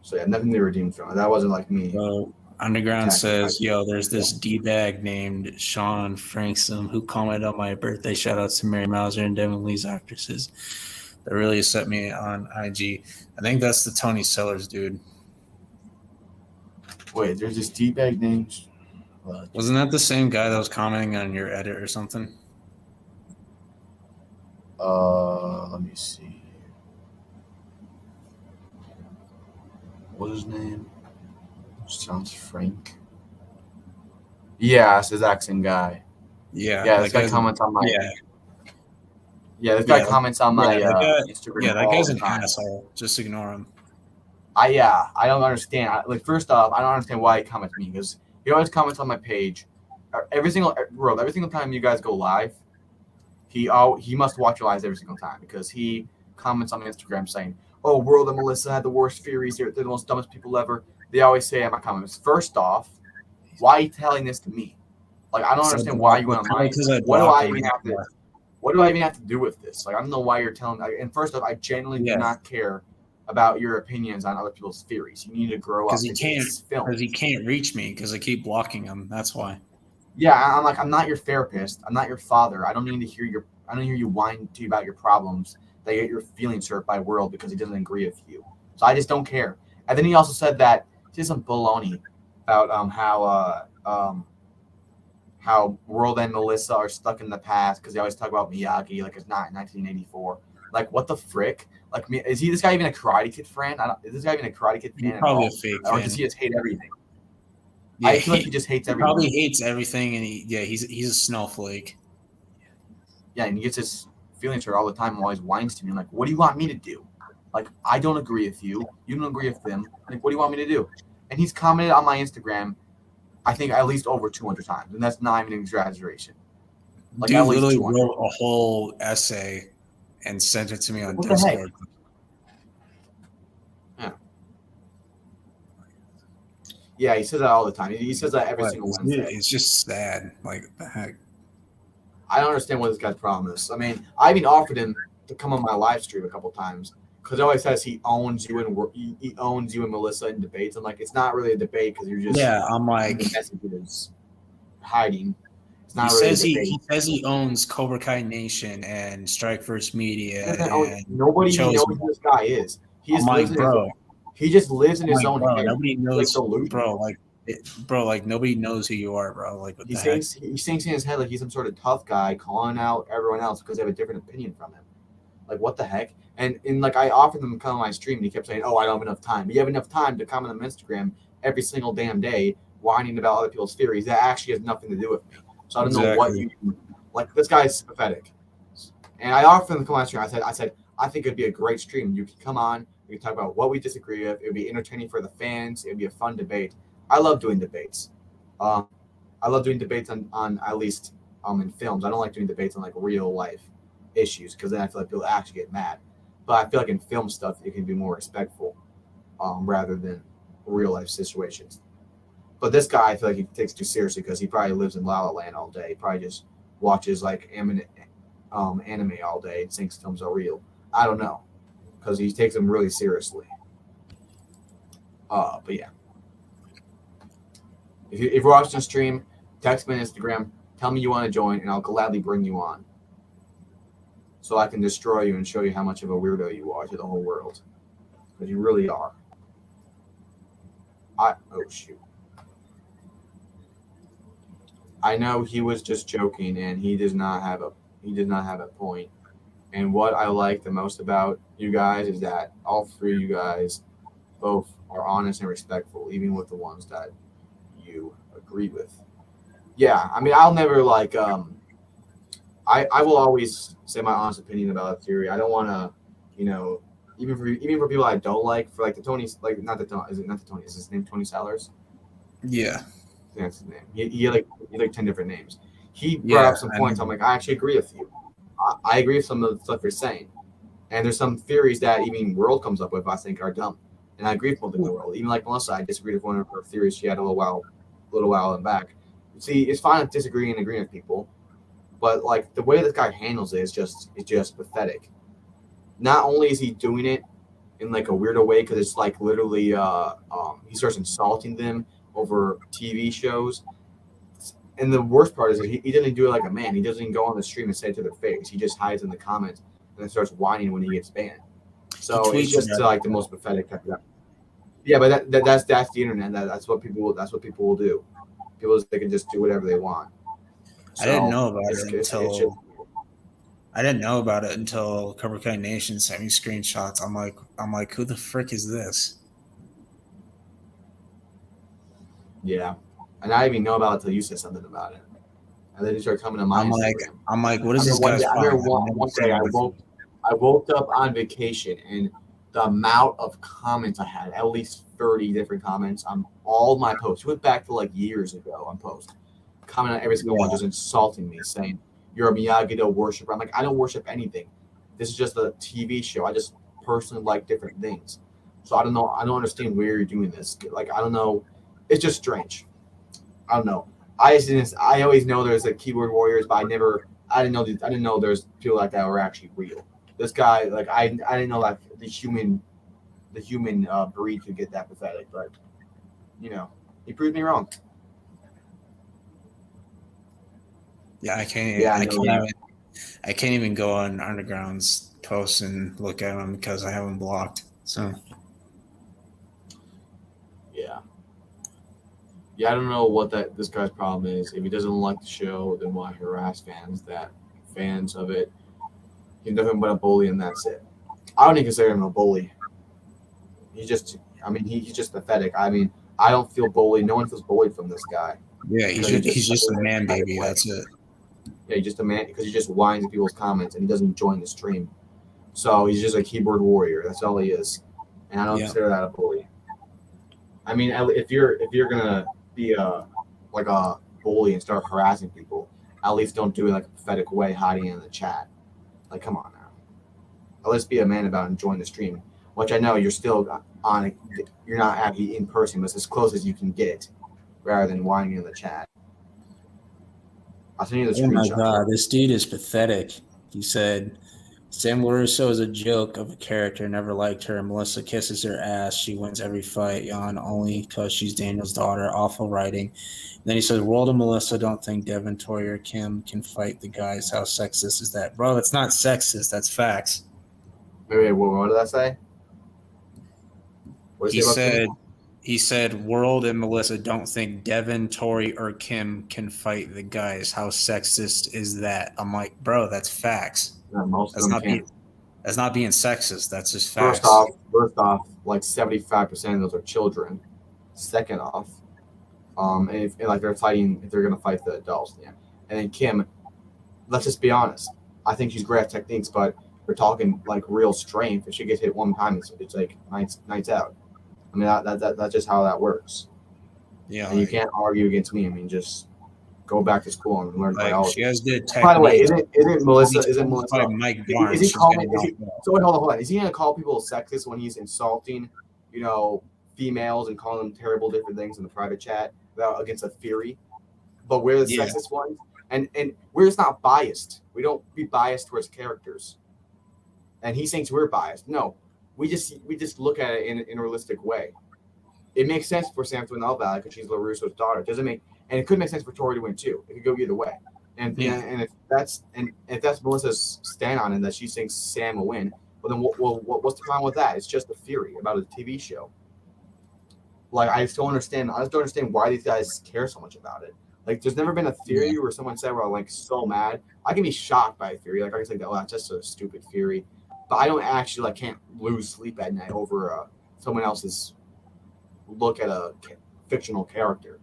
So yeah, nothing to be redeemed from. That wasn't like me. So Underground says, "Yo, there's this d-bag named Sean Franksome who commented on my birthday shout-outs to Mary Mauser and Devin Lee's actresses. That really set me on IG. I think that's the Tony Sellers dude." Wait, there's this D-bag named. Wasn't that the same guy that was commenting on your edit or something? Let me see. What's his name? Sounds Frank. Yeah, it's the exact same guy. Yeah. This guy comments on my. This guy comments on my Instagram. Yeah, that guy's an asshole. Just ignore him. I don't understand. First off, I don't understand why he comments me, because he always comments on my page. Every single time you guys go live, he must watch your lives every single time, because he comments on my Instagram saying, "Oh, World and Melissa had the worst theories. They're the most dumbest people ever." They always say in my comments. First off, why are you telling this to me? Like, I don't understand why you went online. What do I even have to? What do I even have to do with this? Like, I don't know why you're telling. And first off, I genuinely do not care about your opinions on other people's theories. You need to grow up. Because he can't reach me because I keep blocking him. That's why. Yeah, I'm not your therapist. I'm not your father. I don't need to hear you whine to you about your problems. That get your feelings hurt by world because he doesn't agree with you. So I just don't care. And then he also said that he did some baloney about how World and Melissa are stuck in the past because they always talk about Miyagi like it's not 1984. Like, what the frick? Like, is this guy even a Karate Kid fan? Is this guy even a Karate Kid fan? Probably a fake or fan. Does he just hate everything? Yeah, I feel like he just hates everything. Probably hates everything, and he's a snowflake. Yeah, and he gets his feelings hurt all the time while he whines to me. I'm like, what do you want me to do? Like, I don't agree with you. You don't agree with them. Like, what do you want me to do? And he's commented on my Instagram, I think at least over 200 times, and that's not even an exaggeration. Like, Dude literally wrote a whole essay and sent it to me on Discord. Yeah, he says that all the time. He says that every single Wednesday. It's just sad. Like, what the heck? I don't understand what this guy's problem is. I mean, I even offered him to come on my live stream a couple times because he always says he owns you and Melissa in debates. I'm like, it's not really a debate because you're just I'm like messages hiding. It's not he says he owns Cobra Kai Nation and Strike First Media. Nobody knows who this guy is. He just lives in his own head. Nobody knows, bro. Like nobody knows who you are, bro. Like he thinks in his head like he's some sort of tough guy calling out everyone else because they have a different opinion from him. Like, what the heck? And like, I offered him to come on my stream, and he kept saying, "Oh, I don't have enough time." But you have enough time to comment on Instagram every single damn day, whining about other people's theories that actually has nothing to do with me. So I don't know what you like. This guy's pathetic. And I offered him to come on my stream. I said, I think it'd be a great stream. You could come on. We can talk about what we disagree with. It would be entertaining for the fans. It would be a fun debate. I love doing debates. I love doing debates on at least in films. I don't like doing debates on like real life issues because then I feel like people actually get mad. But I feel like in film stuff, it can be more respectful rather than real life situations. But this guy, I feel like he takes too seriously because he probably lives in La La Land all day. He probably just watches like anime all day and thinks films are real. I don't know. Because he takes them really seriously. But yeah. If you're watching the stream, text me on Instagram, tell me you want to join, and I'll gladly bring you on. So I can destroy you and show you how much of a weirdo you are to the whole world. Because you really are. Oh shoot. I know he was just joking, and he does not have a point. And what I like the most about you guys is that all three of you guys both are honest and respectful, even with the ones that you agree with. Yeah, I mean, I'll never like I will always say my honest opinion about a theory. I don't want to, even for people I don't like, for like the Tony's, like not the Tony, is his name Tony Sellers? Yeah. That's his name. He like 10 different names. He brought up some points. I'm like, I actually agree with you. I agree with some of the stuff you're saying. And there's some theories that even World comes up with I think are dumb. And I agree with most of the World. Even like Melissa, I disagreed with one of her theories she had a little while back. See, it's fine to disagree and agree with people, but like the way this guy handles it is just pathetic. Not only is he doing it in like a weirdo way because it's like literally he starts insulting them over TV shows. And the worst part is that he doesn't do it like a man. He doesn't even go on the stream and say it to their face. He just hides in the comments and then starts whining when he gets banned. So it's just like the most pathetic type of. Yeah, but that's the internet. That's what people will do. People they can just do whatever they want. So I didn't know about it until Cobra Kai Nation sent me screenshots. I'm like, who the frick is this? Yeah. And I didn't even know about it until you said something about it. And then you start coming to my Instagram. I'm like, what is this guy's problem? One day I woke up on vacation and the amount of comments I had, at least 30 different comments on all my posts. It went back to like years ago on posts. Comment on every single one, just insulting me, saying, you're a Miyagi-Do worshiper. I'm like, I don't worship anything. This is just a TV show. I just personally like different things. So I don't know. I don't understand where you're doing this. Like, I don't know. It's just strange. I don't know. I just didn't. I always know there's like keyboard warriors, but I didn't know there's people like that were actually real. This guy, like I didn't know like the human breed could get that pathetic. But you know, he proved me wrong. Yeah, I can't. Yeah, I can't even go on Underground's posts and look at them because I have them blocked. So yeah, I don't know what this guy's problem is. If he doesn't like the show, then why harass fans of it? He's nothing but a bully, and that's it. I don't even consider him a bully. He's just pathetic. I mean, I don't feel bullied. No one feels bullied from this guy. yeah, he's just a man baby. That's it. Yeah, he's just a man because he just whines at people's comments and he doesn't join the stream. So he's just a keyboard warrior. That's all he is, and I don't consider that a bully. I mean, if you're gonna be a bully and start harassing people, at least don't do it like a pathetic way, hiding in the chat. Like, come on now. At least be a man about enjoying the stream, which I know you're still on. You're not actually in person, but it's as close as you can get, rather than whining in the chat. I'll send you the screenshot. Oh my god, this dude is pathetic. He said, Sam LaRusso is a joke of a character, never liked her. Melissa kisses her ass. She wins every fight, yawn, only because she's Daniel's daughter. Awful writing. And then he says, World of Melissa, don't think Devin, Tori, or Kim can fight the guys. How sexist is that? Bro, that's not sexist. That's facts. Wait, what did I say? What did you say about Kim? He said, World and Melissa don't think Devin, Tori, or Kim can fight the guys. How sexist is that? I'm like, bro, that's facts. Yeah, That's not being sexist. That's just facts. First off, like 75% of those are children. Second off, if they're fighting, if they're gonna fight the adults, yeah. And then Kim, let's just be honest. I think she's great at techniques, but we're talking like real strength. If she gets hit one time, it's like nights out. I mean that's just how that works. Yeah, and you can't argue against me. I mean, just go back to school and learn biology. She has good technique. By the way, isn't Melissa? Mike Barnes? Is he calling? Hold on. Is he gonna call people sexist when he's insulting, females and calling them terrible different things in the private chat against a theory? But we're the sexist ones, and we're just not biased. We don't be biased towards characters. And he thinks we're biased. No, we just look at it in a realistic way. It makes sense for Sam to win the All Valley because she's LaRusso's daughter. It doesn't make. And it could make sense for Tori to win too. It could go either way. And if that's Melissa's stand on it that she thinks Sam will win, well then what's the problem with that? It's just a theory about a TV show. Like I just don't understand why these guys care so much about it. Like there's never been a theory where someone said we're like so mad. I can be shocked by a theory. Like I can say, oh, that's just a stupid theory. But I don't actually can't lose sleep at night over someone else's look at a fictional character.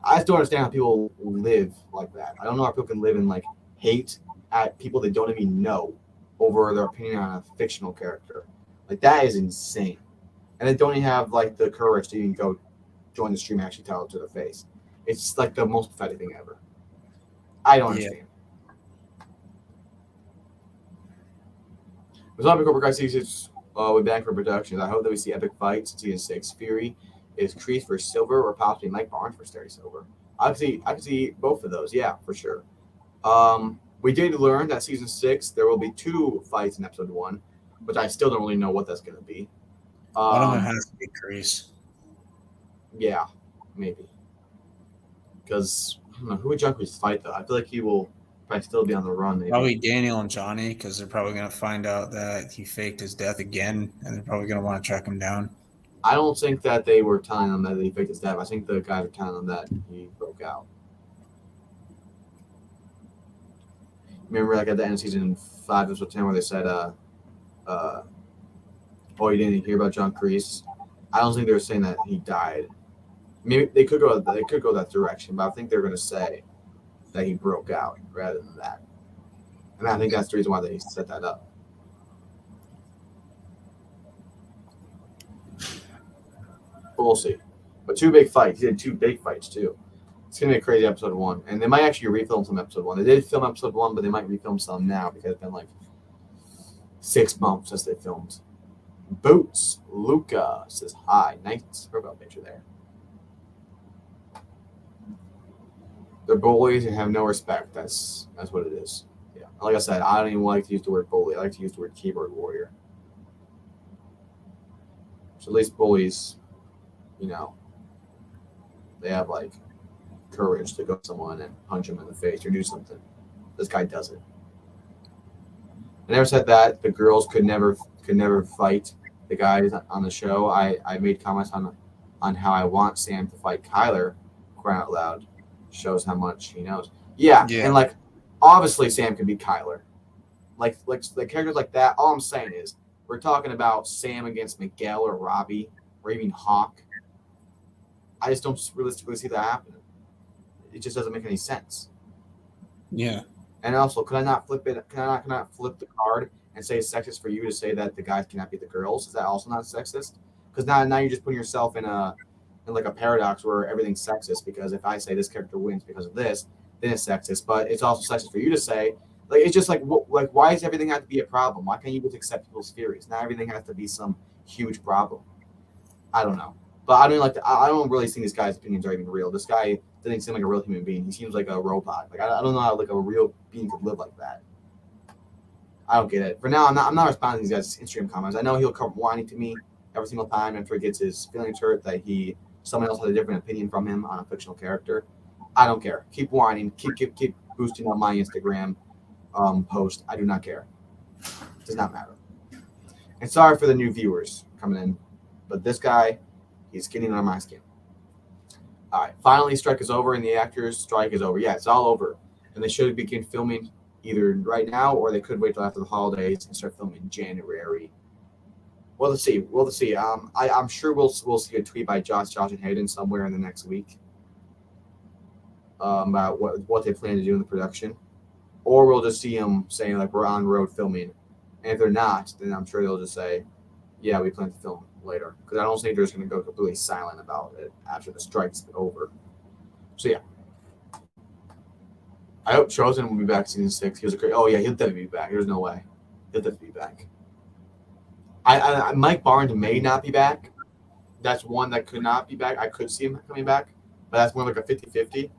I just don't understand how people live like that. I don't know how people can live in like hate at people they don't even know over their opinion on a fictional character. Like that is insane. And they don't even have like the courage to even go join the stream and actually tell it to their face. It's like the most pathetic thing ever. I don't understand. With Epic Cobra Kai season, we're back for production. I hope that we see epic fights in season 6. Fury is Kreese for silver or possibly Mike Barnes for Sterry Silver. I could see both of those, yeah, for sure. We did learn that season 6 there will be 2 fights in episode 1, but I still don't really know what that's going to be. One of them has to be Kreese. Yeah, maybe. Because I don't know who would John Kreese fight though. I feel like he will probably still be on the run. Maybe. Probably Daniel and Johnny, because they're probably going to find out that he faked his death again, and they're probably going to want to track him down. I don't think that they were telling them that he faked his death. I think the guys were telling them that he broke out. Remember, like at the end of season 5, episode 10, where they said, "Oh, you didn't hear about John Kreese?" I don't think they were saying that he died. Maybe they could go that direction, but I think they're going to say that he broke out rather than that. And I think that's the reason why they set that up. But we'll see. But 2 big fights. He did 2 big fights too. It's gonna be a crazy episode 1, and they might actually refilm some episode 1. They did film episode 1, but they might refilm some now because it's been like 6 months since they filmed. Boots Luca says hi. Nice profile picture there. They're bullies and have no respect. That's what it is. Yeah. Like I said, I don't even like to use the word bully. I like to use the word keyboard warrior. So at least bullies, you know, they have like courage to go to someone and punch him in the face or do something. This guy doesn't. I never said that the girls could never fight the guys on the show. I made comments on how I want Sam to fight Kyler. Crying out loud shows how much he knows. Yeah. And like obviously Sam can beat Kyler. Like characters like that. All I'm saying is we're talking about Sam against Miguel or Robbie or even Hawk. I just don't realistically see that happening. It just doesn't make any sense. Yeah. And also, could I not flip it? Can I not flip the card and say it's sexist for you to say that the guys cannot beat the girls? Is that also not sexist? Because now you're just putting yourself in like a paradox where everything's sexist. Because if I say this character wins because of this, then it's sexist. But it's also sexist for you to say like it's just like why does everything have to be a problem? Why can't you just accept people's theories? Not everything has to be some huge problem. I don't know, but I don't really think this guy's opinions are even real. This guy doesn't seem like a real human being. He seems like a robot. Like I don't know how like a real being could live like that. I don't get it. For now, I'm not responding to these guys' Instagram comments. I know he'll come whining to me every single time after he gets his feelings hurt that someone else has a different opinion from him on a fictional character. I don't care. Keep whining. Keep boosting on my Instagram post. I do not care. It does not matter. And sorry for the new viewers coming in, but this guy, he's getting under my skin. All right, finally, strike is over, and the actors' strike is over. Yeah, it's all over, and they should begin filming either right now or they could wait till after the holidays and start filming in January. Well, let's see. I'm sure we'll see a tweet by Josh and Hayden somewhere in the next week about what they plan to do in the production, or we'll just see them saying like we're on road filming, and if they're not, then I'm sure they'll just say, yeah, we plan to film later, because I don't think they're just going to go completely silent about it after the strike's over. So yeah, I hope Chosen will be back season 6. He was a great. Oh yeah, he'll definitely be back. There's no way he'll definitely be back. Mike Barnes may not be back. That's one that could not be back. I could see him coming back, but that's more like a 50-50.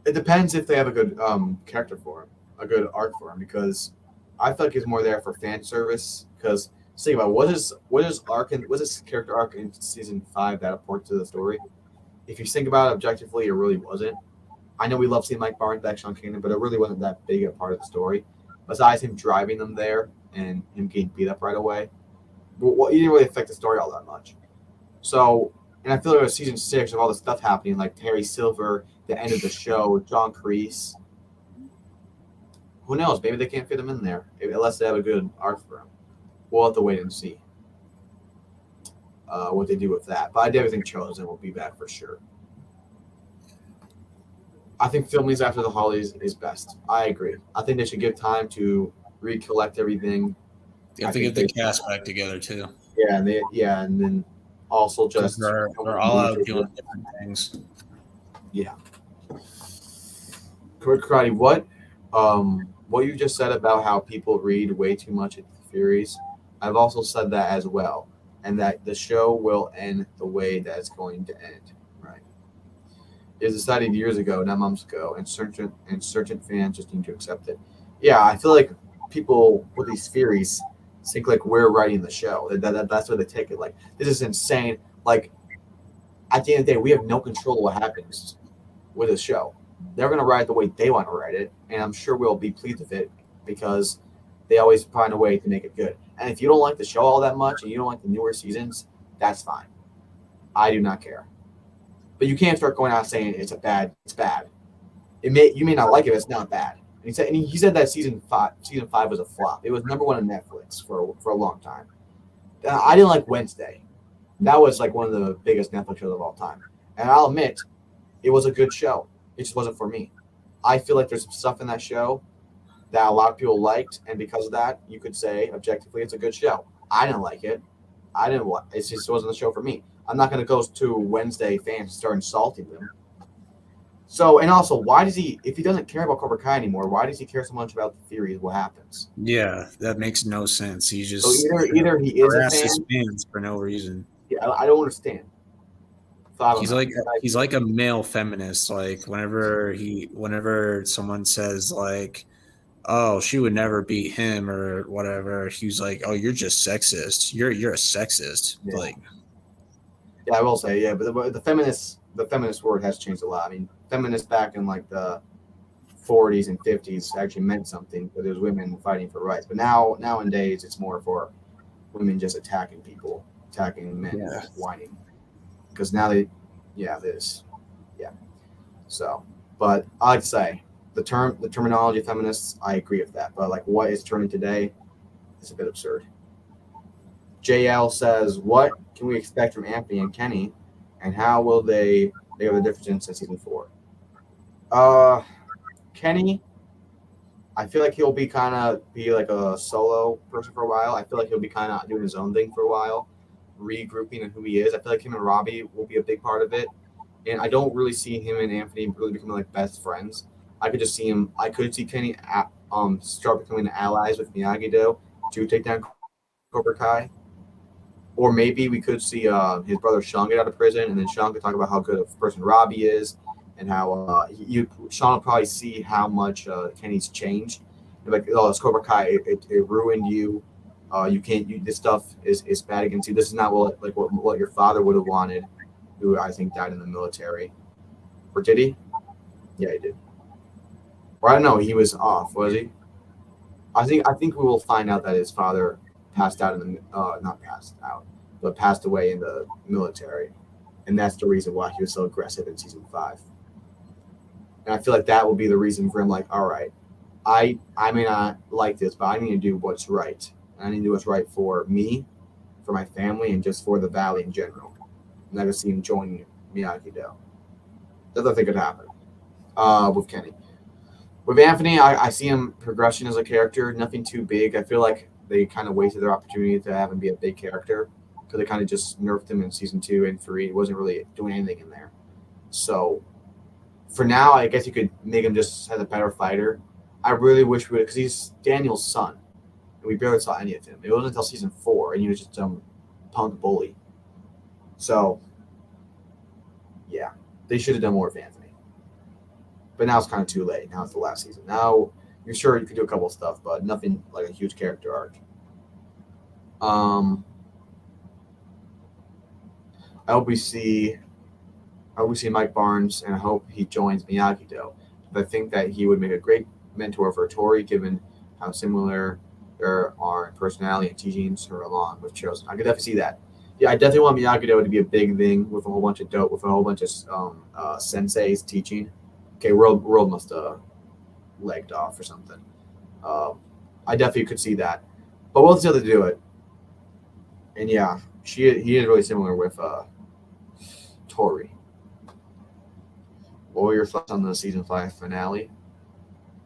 It depends if they have a good character for him, a good arc for him, because I feel like he's more there for fan service. Because think about what is his character arc in season 5 that apports to the story. If you think about it objectively, it really wasn't. I know we love seeing Mike Barnes back on Kingdom, but it really wasn't that big a part of the story. Besides him driving them there and him getting beat up right away, he didn't really affect the story all that much. So, and I feel like it was season 6 of all the stuff happening, like Terry Silver, the end of the show, John Kreese. Who knows? Maybe they can't fit him in there unless they have a good arc for him. We'll have to wait and see what they do with that. But I definitely think Chosen will be back for sure. I think filming after the holidays is best. I agree. I think they should give time to recollect everything. You have to get the cast back together too. Yeah, and then also just they're all out doing different things. Yeah. Karate, what you just said about how people read way too much into the theories, I've also said that as well, and that the show will end the way that it's going to end. Right? It was decided years ago, not months ago, and certain fans just need to accept it. Yeah, I feel like people with these theories think like we're writing the show. That's why they take it. Like, this is insane. Like, at the end of the day, we have no control of what happens with the show. They're going to write it the way they want to write it, and I'm sure we'll be pleased with it because they always find a way to make it good. And if you don't like the show all that much and you don't like the newer seasons, that's fine. I do not care. But you can't start going out saying it's bad. You may not like it, but it's not bad. And he said that season 5 was a flop. It was number 1 on Netflix for a long time. I didn't like Wednesday. That was like one of the biggest Netflix shows of all time. And I'll admit, it was a good show. It just wasn't for me. I feel like there's some stuff in that show that a lot of people liked, and because of that, you could say objectively it's a good show. I didn't like it. It just wasn't the show for me. I'm not going to go to Wednesday fans and start insulting them. So, and also, why does if he doesn't care about Cobra Kai anymore, why does he care so much about the theories? What happens? Yeah, that makes no sense. He just either he is a fan fans for no reason. Yeah, I don't understand. thought on He's that. like a male feminist. Like whenever someone says like, "Oh, she would never beat him" or whatever, he's like, "Oh, you're just sexist. You're a sexist." Yeah. Like, Yeah, I will say, yeah, but the feminist word has changed a lot. I mean, feminists back in like the 40s and 50s actually meant something, but there's women fighting for rights. But nowadays, it's more for women just attacking people, attacking men, Yeah. just whining. Because now they, yeah, this, yeah. So, but I like to say the terminology of feminists, I agree with that. But like what is turning today is a bit absurd. JL says, "What can we expect from Anthony and Kenny, and how will they have the difference in season 4?" Kenny, I feel like he'll be like a solo person for a while. I feel like he'll be kind of doing his own thing for a while, regrouping in who he is. I feel like him and Robbie will be a big part of it, and I don't really see him and Anthony really becoming like best friends. I could just see him. I could see Kenny start becoming allies with Miyagi-Do to take down Cobra Kai. Or maybe we could see his brother Sean get out of prison, and then Sean could talk about how good of a person Robbie is, and how Sean will probably see how much Kenny's changed. Like, oh, it's Cobra Kai, it ruined you. You can't. This stuff is bad against you. This is not what your father would have wanted, who I think died in the military. Or did he? Yeah, he did. Or I don't know. He was off. Was he? I think we will find out that his father passed out in the not passed out, but passed away in the military, and that's the reason why he was so aggressive in season 5. And I feel like that will be the reason for him. Like, all right, I may not like this, but I need to do what's right. And I need to do what's right for me, for my family, and just for the valley in general. And I can see him joining Miyagi-Do. That's what I think could happen with Kenny. With Anthony, I see him progression as a character. Nothing too big. I feel like they kind of wasted their opportunity to have him be a big character because they kind of just nerfed him in season 2 and 3. He wasn't really doing anything in there. So for now, I guess you could make him just as a better fighter. I really wish we would, because he's Daniel's son, and we barely saw any of him. It wasn't until season 4, and he was just some punk bully. So yeah, they should have done more with Anthony. But now it's kind of too late. Now it's the last season. Now you're sure you could do a couple of stuff, but nothing like a huge character arc. I hope we see Mike Barnes, and I hope he joins Miyagi-Do. I think that he would make a great mentor for Tori, given how similar there are in personality and teachings her along with Chosen. I could definitely see that. Yeah, I definitely want Miyagi-Do to be a big thing with a whole bunch of senseis teaching. Okay, World must have legged off or something. I definitely could see that, but we'll still have to do it. And yeah, he is really similar with Tori. What were your thoughts on the season 5 finale?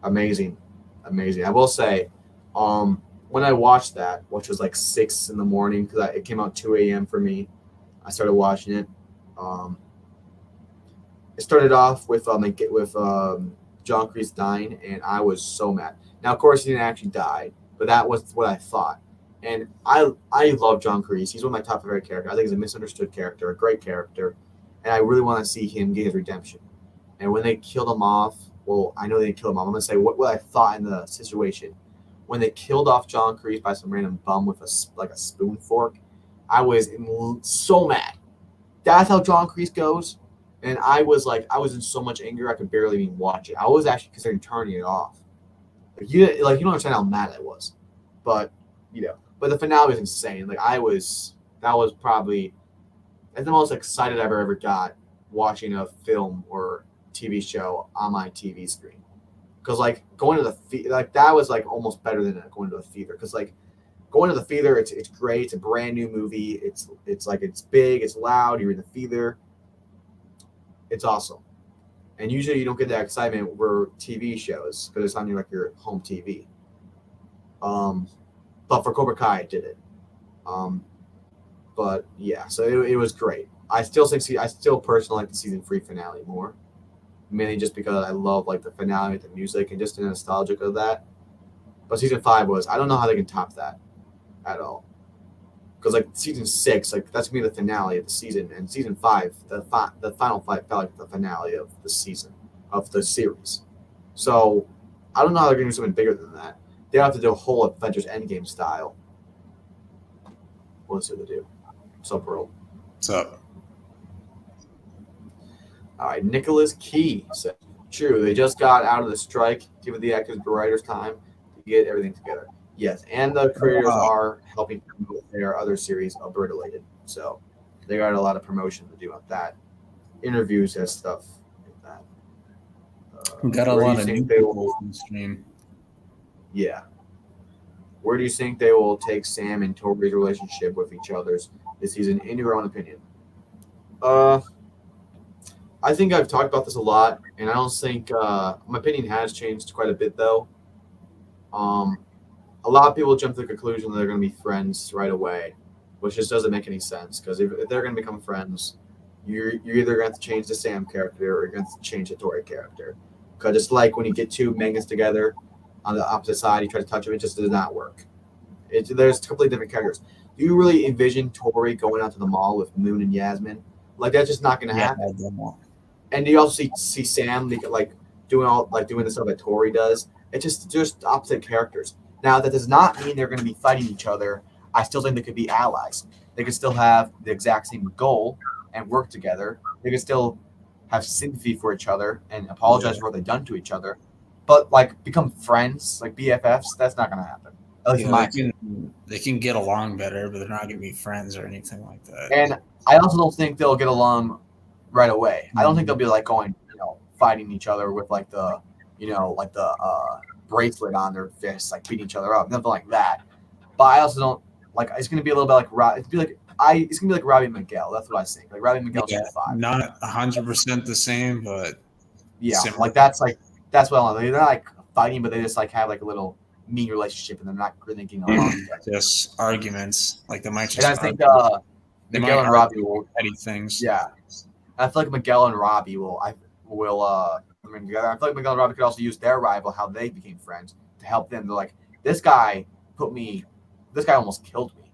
Amazing. I will say, when I watched that, which was like 6 in the morning, because it came out 2 a.m. for me, I started watching it. It started off with John Kreese dying, and I was so mad. Now, of course, he didn't actually die, but that was what I thought. And I love John Kreese. He's one of my top favorite characters. I think he's a misunderstood character, a great character, and I really want to see him get his redemption. And when they killed him off, well, I know they didn't kill him off. I'm going to say what I thought in the situation. When they killed off John Kreese by some random bum with a spoon fork, I was so mad. That's how John Kreese goes. And I was in so much anger I could barely even watch it. I was actually considering turning it off. You don't understand how mad I was, but But the finale was insane. That was probably the most excited I've ever got watching a film or TV show on my TV screen. Because going to the that was almost better than going to the theater. Because going to the theater, it's great. It's a brand new movie. It's big. It's loud. You're in the theater. It's awesome. And usually you don't get that excitement for TV shows because it's on your home TV. But for Cobra Kai, it did it. But yeah, so it was great. I still personally like the season 3 finale more, mainly just because I love the finale with the music and just the nostalgia of that. But season 5 I don't know how they can top that at all. because like season 6, like that's gonna be the finale of the season, and season 5, the final fight felt like the finale of the season of the series. So I don't know how they're gonna do something bigger than that. They have to do a whole Avengers Endgame style. What else do they do? So Pearl. What's up? All right, Nicholas Key said, "True, they just got out of the strike, giving the actors and writers time to get everything together. Yes, and the creators are helping promote their other series, Bird related. So they got a lot of promotion to do on that, interviews and stuff like that. We got a where do lot you of think new they people will? from the stream. Yeah. Where do you think they will take Sam and Tori's relationship with each other's this season, in your own opinion?" I think I've talked about this a lot, and I don't think my opinion has changed quite a bit though. A lot of people jump to the conclusion that they're going to be friends right away, which just doesn't make any sense. Because if they're going to become friends, you're either going to have to change the Sam character or you're going to change the Tori character. Because it's like when you get two Megans together on the opposite side, you try to touch them, it just does not work. There's completely different characters. Do you really envision Tori going out to the mall with Moon and Yasmin? Like that's just not going to happen. And do you also see Sam like doing the stuff that Tori does? It's just opposite characters. Now that does not mean they're going to be fighting each other. I still think they could be allies. They could still have the exact same goal and work together. They could still have sympathy for each other and apologize for what they've done to each other. But like become friends, like BFFs, that's not going to happen. At least in my opinion. They can get along better, but they're not going to be friends or anything like that. And I also don't think they'll get along right away. I don't think they'll be like going, fighting each other with like the bracelet on their fists, like beating each other up, nothing like that. But I also don't like. It's gonna be a little bit like it's gonna be like Robbie and Miguel. That's what I think. Like Robbie and Miguel, not 100% the same, but yeah, similar. that's what I want. They're not like fighting, but they just like have like a little mean relationship, and they're not really getting along. Just arguments, like they might just. And I think Miguel and Robbie will petty things. Yeah, I feel like Miguel and Robbie will. I mean, together. I feel like Miguel and Robbie could also use their rival, how they became friends, to help them. They're like, this guy almost killed me,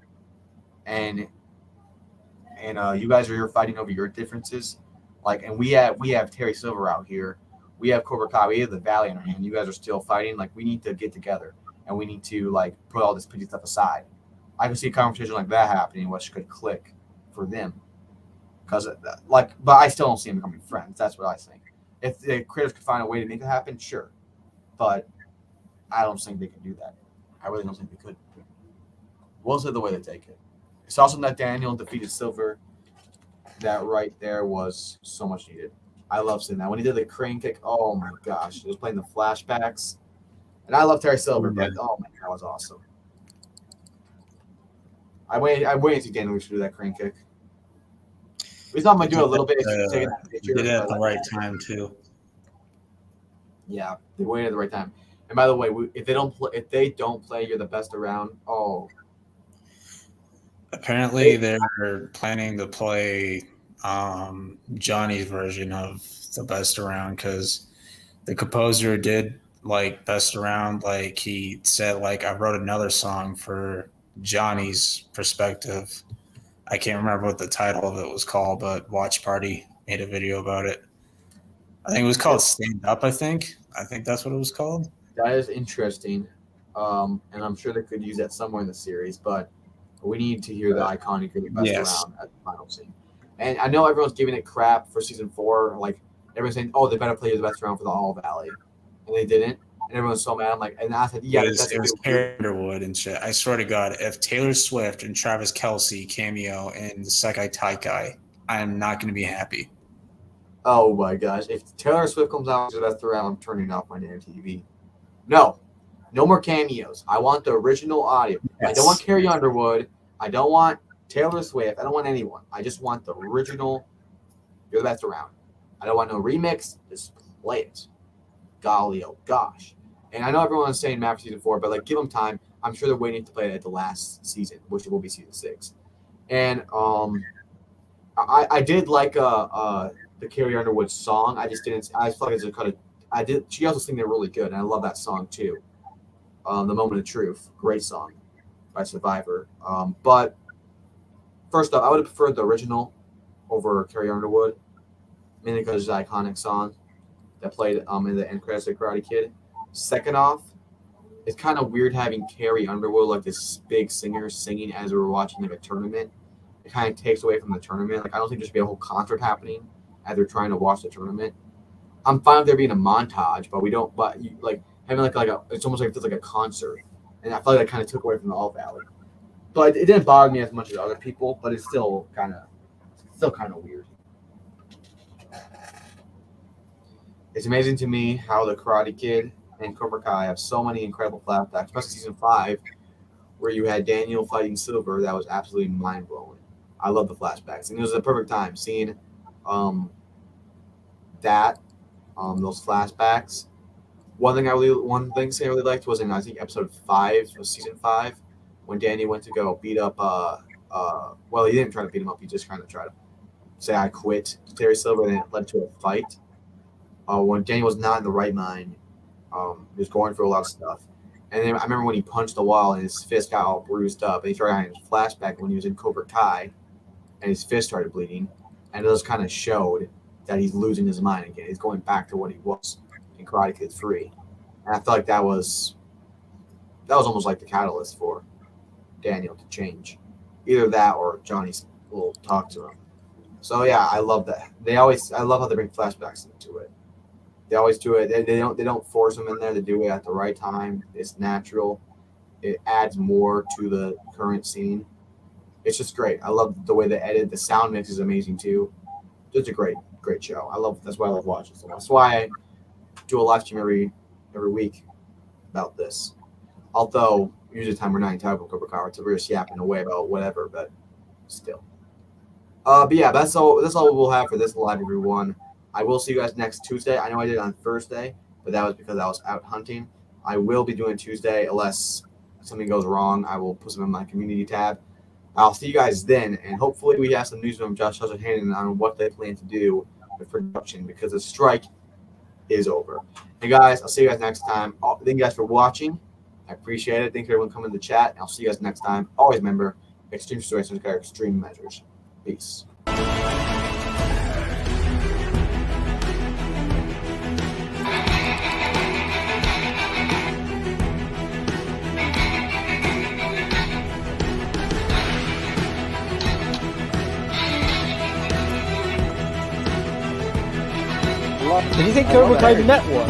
and you guys are here fighting over your differences, like, and we have Terry Silver out here, we have Cobra Kai, we have the Valley in our hand. You guys are still fighting. Like, we need to get together, and we need to like put all this petty stuff aside. I can see a conversation like that happening, which could click for them, because but I still don't see them becoming friends. That's what I think. If the creators could find a way to make it happen, sure. But I don't think they can do that. I really don't think they could. We'll see the way they take it. It's awesome that Daniel defeated Silver. That right there was so much needed. I love seeing that. When he did the crane kick, oh my gosh. He was playing the flashbacks. And I love Terry Silver, but oh man, that was awesome. I waited to see Daniel do that crane kick. We thought might do it a little bit. Did it at the right time too. Yeah, they waited at the right time. And by the way, if they don't play, you're the best around. Oh, apparently they're planning to play Johnny's version of the best around, because the composer did like best around. Like he said, like, I wrote another song for Johnny's perspective. I can't remember what the title of it was called, but Watch Party made a video about it. I think it was called Stand Up, I think that's what it was called. That is interesting. And I'm sure they could use that somewhere in the series, but we need to hear the iconic best around at the final scene. And I know everyone's giving it crap for season 4. Like, everyone's saying, oh, they better play the best around for the All Valley. And they didn't. And everyone's so mad. I'm like, and I said, yeah, it was Underwood and shit. I swear to God, if Taylor Swift and Travis Kelce cameo in the Sekai Taikai, I am not going to be happy. Oh my gosh. If Taylor Swift comes out with the best around, I'm turning off my damn TV. No more cameos. I want the original audio. Yes. I don't want Carrie Underwood. I don't want Taylor Swift. I don't want anyone. I just want the original. You're the best around. I don't want no remix. Just play it. Golly, oh gosh. And I know everyone's saying map for season 4, but like, give them time. I'm sure they're waiting to play it at the last season, which will be season 6. And I did like the Carrie Underwood song. I just didn't. I felt like it's a kind of. She also sang it really good, and I love that song too. The Moment of Truth, great song by Survivor. But first off, I would have preferred the original over Carrie Underwood, mainly because it's an iconic song that played in the end credits of Karate Kid. Second off, it's kind of weird having Carrie Underwood, like this big singer, singing as we were watching like a tournament. It kind of takes away from the tournament. Like I don't think there should be a whole concert happening as they're trying to watch the tournament. I'm fine with there being a montage, but we don't. But you, like having like a, it's almost like it feels like a concert, and I feel like that kind of took away from the All Valley. But it didn't bother me as much as other people. But it's still kind of weird. It's amazing to me how the Karate Kid and Cobra Kai have so many incredible flashbacks, especially season 5, where you had Daniel fighting Silver. That was absolutely mind blowing. I love the flashbacks, and it was the perfect time seeing those flashbacks. One thing I really liked was in I think episode 5 of season 5 when Danny went to go beat up well, he didn't try to beat him up, he just kind of tried to say I quit to Terry Silver, and it led to a fight. When Danny was not in the right mind, he was going through a lot of stuff. And then I remember when he punched the wall and his fist got all bruised up, and he started having his flashback when he was in Cobra Kai and his fist started bleeding, and it just kind of showed that he's losing his mind again. He's going back to what he was in Karate Kid 3. And I felt like that was almost like the catalyst for Daniel to change. Either that or Johnny's will talk to him. So yeah, I love that. I love how they bring flashbacks into it. They always do it. They don't force them in there. They do it at the right time. It's natural. It adds more to the current scene. It's just great. I love the way they edit. The sound mix is amazing too. It's a great show. That's why I love watching it. That's why I do a live stream every week about this. Although usually the time we're not talking about Cobra Kai, we're just yapping away about whatever, but still. But yeah, that's all we'll have for this live, everyone. I will see you guys next Tuesday. I know I did it on Thursday, but that was because I was out hunting. I will be doing Tuesday unless something goes wrong. I will put some in my community tab. I'll see you guys then, and hopefully we have some news from Josh Hutchinson on what they plan to do with production because the strike is over. Hey guys, I'll see you guys next time. Thank you guys for watching. I appreciate it. Thank you everyone coming to the chat. And I'll see you guys next time. Always remember, extreme situations require extreme measures. Peace. Did you think Cobra Kai the net was?